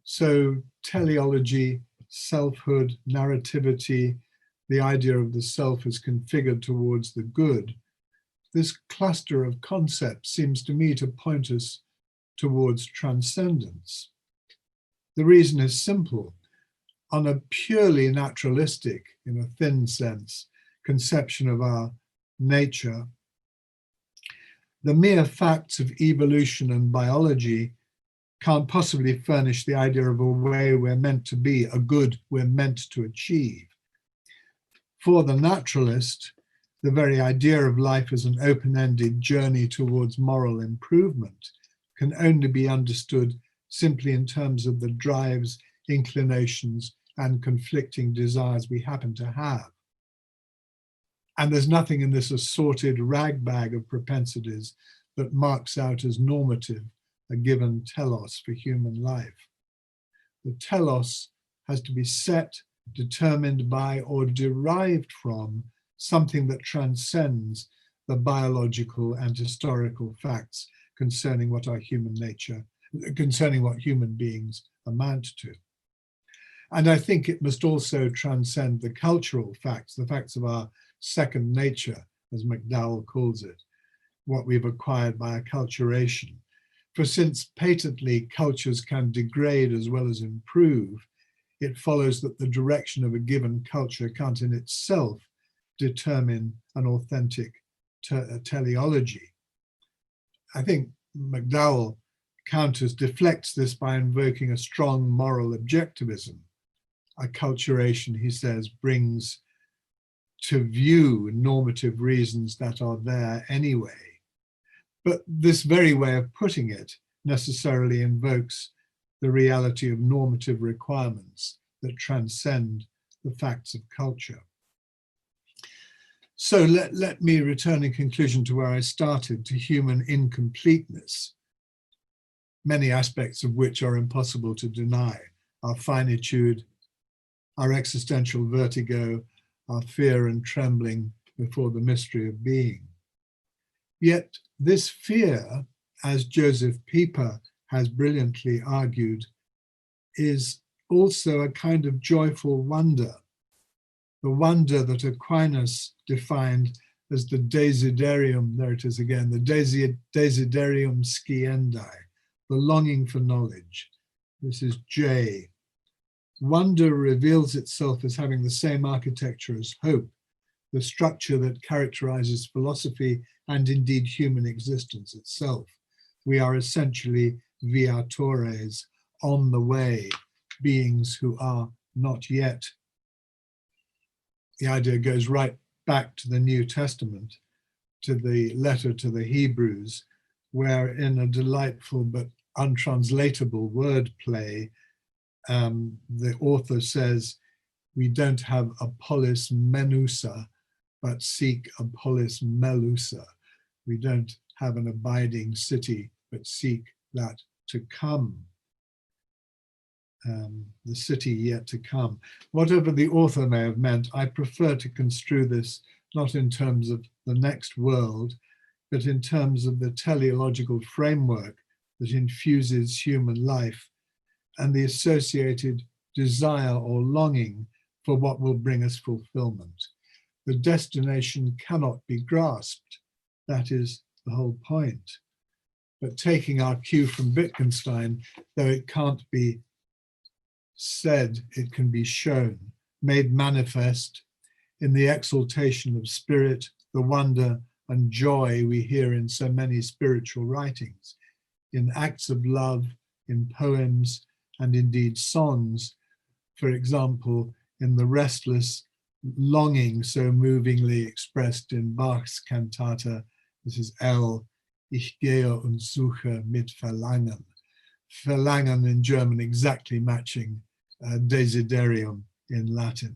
Speaker 7: So teleology, selfhood, narrativity, the idea of the self is configured towards the good. This cluster of concepts seems to me to point us towards transcendence. The reason is simple. On a purely naturalistic, in a thin sense, conception of our nature, the mere facts of evolution and biology can't possibly furnish the idea of a way we're meant to be, a good we're meant to achieve. For the naturalist, the very idea of life as an open-ended journey towards moral improvement can only be understood simply in terms of the drives, inclinations, and conflicting desires we happen to have. And there's nothing in this assorted ragbag of propensities that marks out as normative a given telos for human life. The telos has to be set, determined by, or derived from something that transcends the biological and historical facts concerning what our human nature, concerning what human beings amount to. And I think it must also transcend the cultural facts, the facts of our second nature, as McDowell calls it, what we've acquired by acculturation. For since patently cultures can degrade as well as improve, it follows that the direction of a given culture can't in itself determine an authentic teleology. I think McDowell deflects this by invoking a strong moral objectivism. Acculturation, he says, brings to view normative reasons that are there anyway. But this very way of putting it necessarily invokes the reality of normative requirements that transcend the facts of culture. So let me return in conclusion to where I started, to human incompleteness, many aspects of which are impossible to deny: our finitude, our existential vertigo, our fear and trembling before the mystery of being. Yet this fear, as Joseph Pieper has brilliantly argued, is also a kind of joyful wonder, the wonder that Aquinas defined as the desiderium, there it is again, the desiderium sciendae, the longing for knowledge. This is J. Wonder reveals itself as having the same architecture as hope, the structure that characterizes philosophy and indeed human existence itself. We are essentially viatores, on the way, beings who are not yet. The idea goes right back to the New Testament, to the letter to the Hebrews, where in a delightful but untranslatable wordplay, the author says, we don't have a polis menusa, but seek a polis melusa. We don't have an abiding city, but seek that to come. The city yet to come. Whatever the author may have meant, I prefer to construe this not in terms of the next world, but in terms of the teleological framework that infuses human life and the associated desire or longing for what will bring us fulfillment. The destination cannot be grasped. That is the whole point. But taking our cue from Wittgenstein, though it can't be said, it can be shown, made manifest in the exaltation of spirit, the wonder and joy we hear in so many spiritual writings, in acts of love, in poems, and indeed songs. For example, in the restless longing so movingly expressed in Bach's cantata, this is L, Ich gehe und suche mit Verlangen. Verlangen in German exactly matching desiderium in Latin.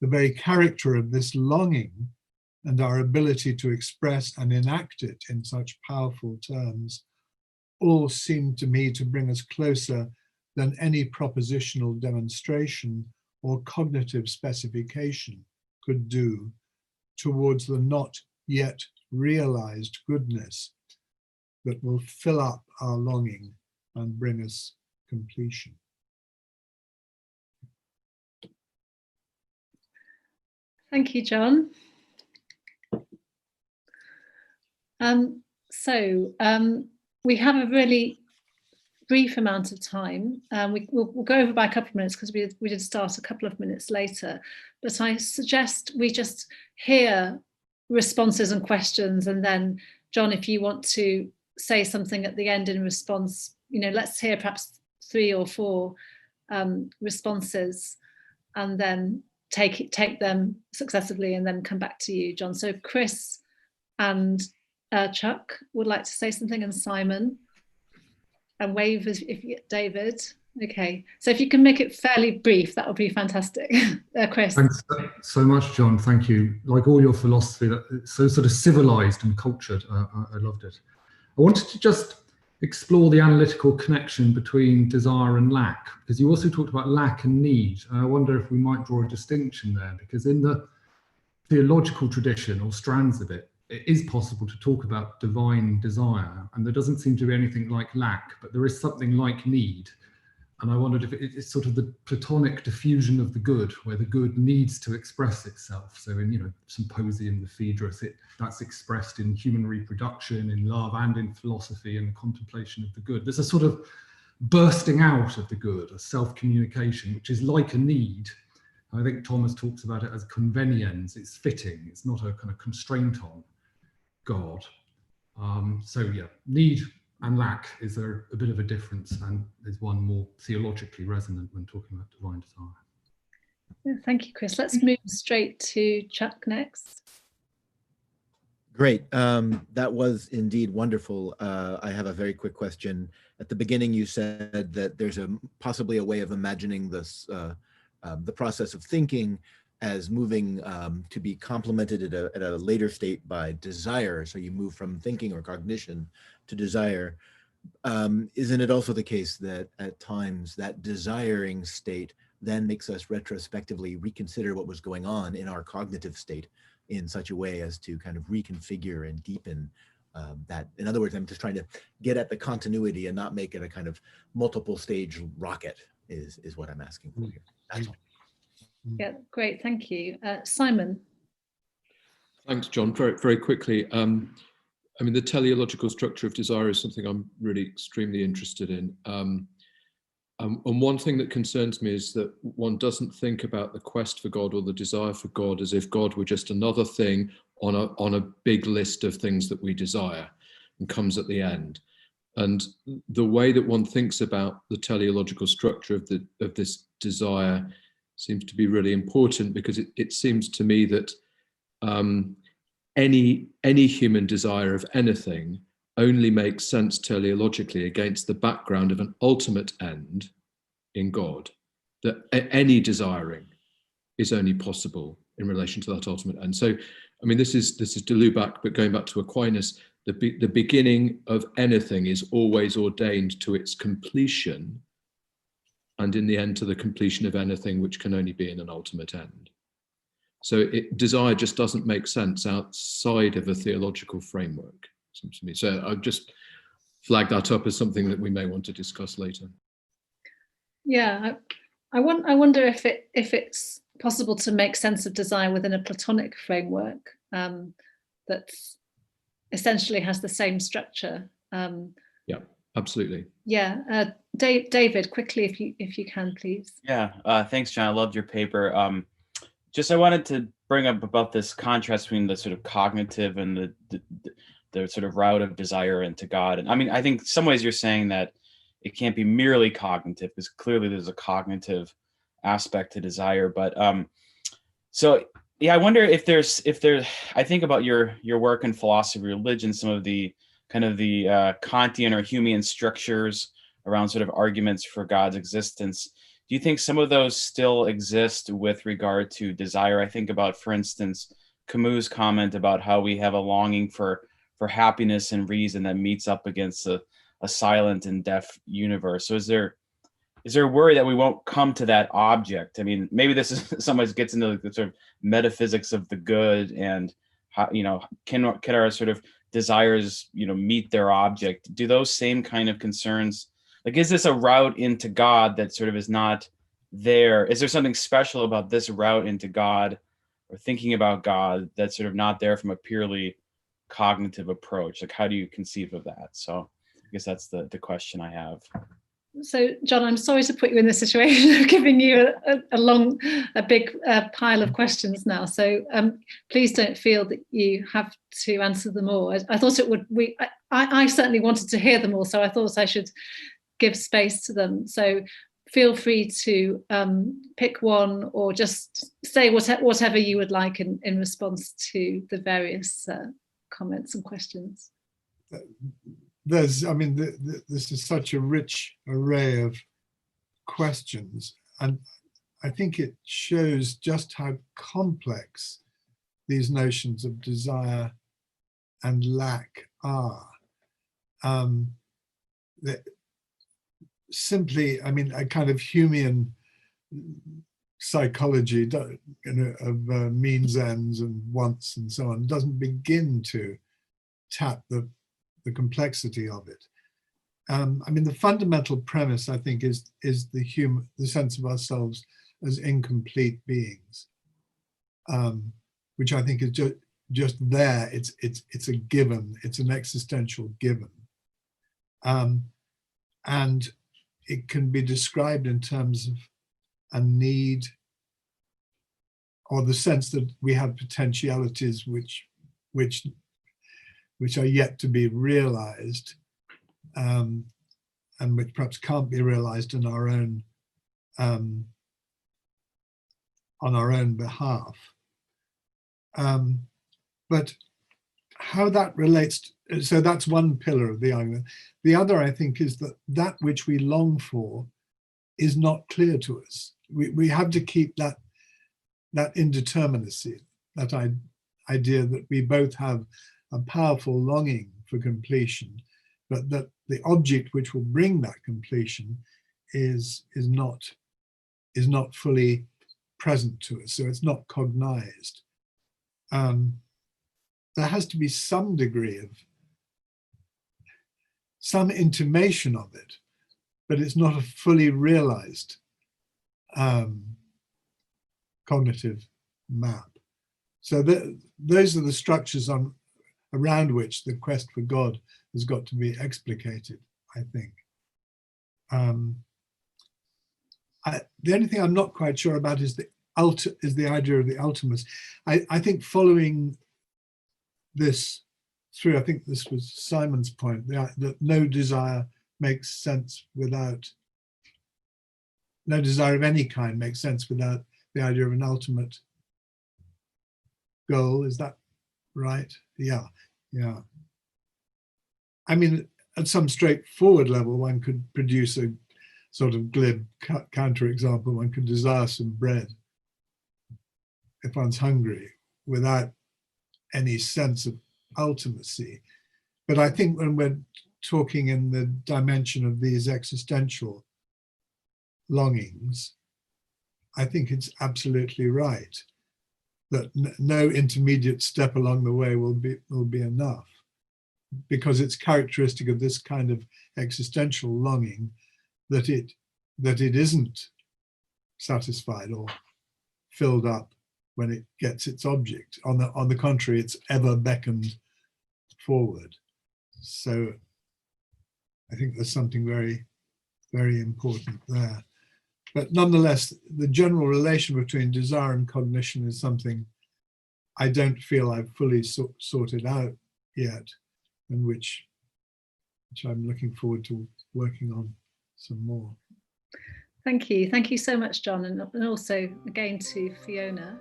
Speaker 7: The very character of this longing and our ability to express and enact it in such powerful terms all seem to me to bring us closer than any propositional demonstration or cognitive specification could do towards the not yet realized goodness that will fill up our longing and bring us completion.
Speaker 2: Thank you, John. We have a really brief amount of time. We'll go over by a couple of minutes because we did start a couple of minutes later, but I suggest we just hear responses and questions, and then John, if you want to say something at the end in response, let's hear perhaps 3 or 4 responses, and then take them successively and then come back to you, John. So Chris and Chuck would like to say something, and Simon, and wave if you get David. Okay, so if you can make it fairly brief, that would be fantastic. Chris.
Speaker 8: Thanks so much, John. Thank you. Like all your philosophy, it's so sort of civilized and cultured. I loved it. I wanted to just explore the analytical connection between desire and lack, because you also talked about lack and need. I wonder if we might draw a distinction there, because in the theological tradition, or strands of it, it is possible to talk about divine desire, and there doesn't seem to be anything like lack, but there is something like need. And I wondered if it's sort of the Platonic diffusion of the good, where the good needs to express itself. So in Symposium, the Phaedrus, that's expressed in human reproduction, in love, and in philosophy and the contemplation of the good. There's a sort of bursting out of the good, a self-communication, which is like a need. I think Thomas talks about it as conveniens. It's fitting. It's not a kind of constraint on God. So yeah, need and lack, is there a bit of a difference, and is one more theologically resonant when talking about divine desire?
Speaker 2: Yeah, thank you, Chris. Let's move straight to Chuck next.
Speaker 9: Great. That was indeed wonderful. I have a very quick question. At the beginning, you said that there's possibly a way of imagining this, the process of thinking as moving to be complemented at a later state by desire. So you move from thinking or cognition to desire. Isn't it also the case that at times that desiring state then makes us retrospectively reconsider what was going on in our cognitive state in such a way as to kind of reconfigure and deepen that? In other words, I'm just trying to get at the continuity and not make it a kind of multiple stage rocket is what I'm asking for here. That's all.
Speaker 2: Yeah, great, thank you. Simon.
Speaker 5: Thanks, John. Very, very quickly. I mean, the teleological structure of desire is something I'm really extremely interested in. And one thing that concerns me is that one doesn't think about the quest for God or the desire for God as if God were just another thing on a big list of things that we desire and comes at the end. And the way that one thinks about the teleological structure of this desire seems to be really important, because it seems to me that any human desire of anything only makes sense teleologically against the background of an ultimate end in God. That any desiring is only possible in relation to that ultimate end. So, I mean, this is to loop back, but going back to Aquinas, the beginning of anything is always ordained to its completion, and in the end to the completion of anything, which can only be in an ultimate end. So desire just doesn't make sense outside of a theological framework, seems to me. So I'll just flag that up as something that we may want to discuss later.
Speaker 2: Yeah, I wonder if it's possible to make sense of desire within a Platonic framework that essentially has the same structure.
Speaker 5: Yeah, absolutely.
Speaker 2: Yeah, David, quickly, if you can, please.
Speaker 6: Yeah, thanks, John. I loved your paper. I wanted to bring up about this contrast between the sort of cognitive and the sort of route of desire into God. And I mean, I think in some ways you're saying that it can't be merely cognitive, because clearly there's a cognitive aspect to desire. But so yeah, I wonder if there's I think about your work in philosophy, religion, some of the kind of the Kantian or Humean structures around sort of arguments for God's existence. Do you think some of those still exist with regard to desire? I think about, for instance, Camus' comment about how we have a longing for happiness and reason that meets up against a silent and deaf universe. So is there a worry that we won't come to that object? I mean, maybe this is somebody gets into the sort of metaphysics of the good, and how, can our sort of desires, meet their object? Do those same kind of concerns, like, is this a route into God that sort of is not there? Is there something special about this route into God, or thinking about God, that's sort of not there from a purely cognitive approach? Like, how do you conceive of that? So I guess that's the question I have.
Speaker 2: So, John, I'm sorry to put you in the situation of giving you a big pile of questions now. So please don't feel that you have to answer them all. I thought it would. I certainly wanted to hear them all, so I thought I should give space to them. So feel free to pick one, or just say whatever you would like in response to the various comments and questions.
Speaker 7: This is such a rich array of questions, and I think it shows just how complex these notions of desire and lack are. Simply, a kind of Humean psychology of means, ends, and wants, and so on, doesn't begin to tap the complexity of it. The fundamental premise, I think, is the sense of ourselves as incomplete beings, which I think is just there. It's a given. It's an existential given, and it can be described in terms of a need, or the sense that we have potentialities which are yet to be realized, and which perhaps can't be realized on our own behalf. But how that relates, so that's one pillar of the argument. The other, I think, is that which we long for is not clear to us. We have to keep that indeterminacy, that idea that we both have a powerful longing for completion, but that the object which will bring that completion is not fully present to us, so it's not cognized. There has to be some degree of some intimation of it, but it's not a fully realized cognitive map. So those are the structures around which the quest for God has got to be explicated, I think. The only thing I'm not quite sure about is the idea of the ultimus. I think following this through, I think this was Simon's point, that no desire makes sense without, no desire of any kind makes sense without the idea of an ultimate goal. Is that right? Yeah. At some straightforward level, one could produce a sort of glib counterexample. One could desire some bread if one's hungry without any sense of ultimacy. But I think when we're talking in the dimension of these existential longings, I think it's absolutely right that no intermediate step along the way will be enough, because it's characteristic of this kind of existential longing that it isn't satisfied or filled up when it gets its object. On the contrary, it's ever beckoned forward. So I think there's something very, very important there. But nonetheless, the general relation between desire and cognition is something I don't feel I've fully sorted out yet, and which I'm looking forward to working on some more.
Speaker 2: Thank you so much, John, and also again to Fiona.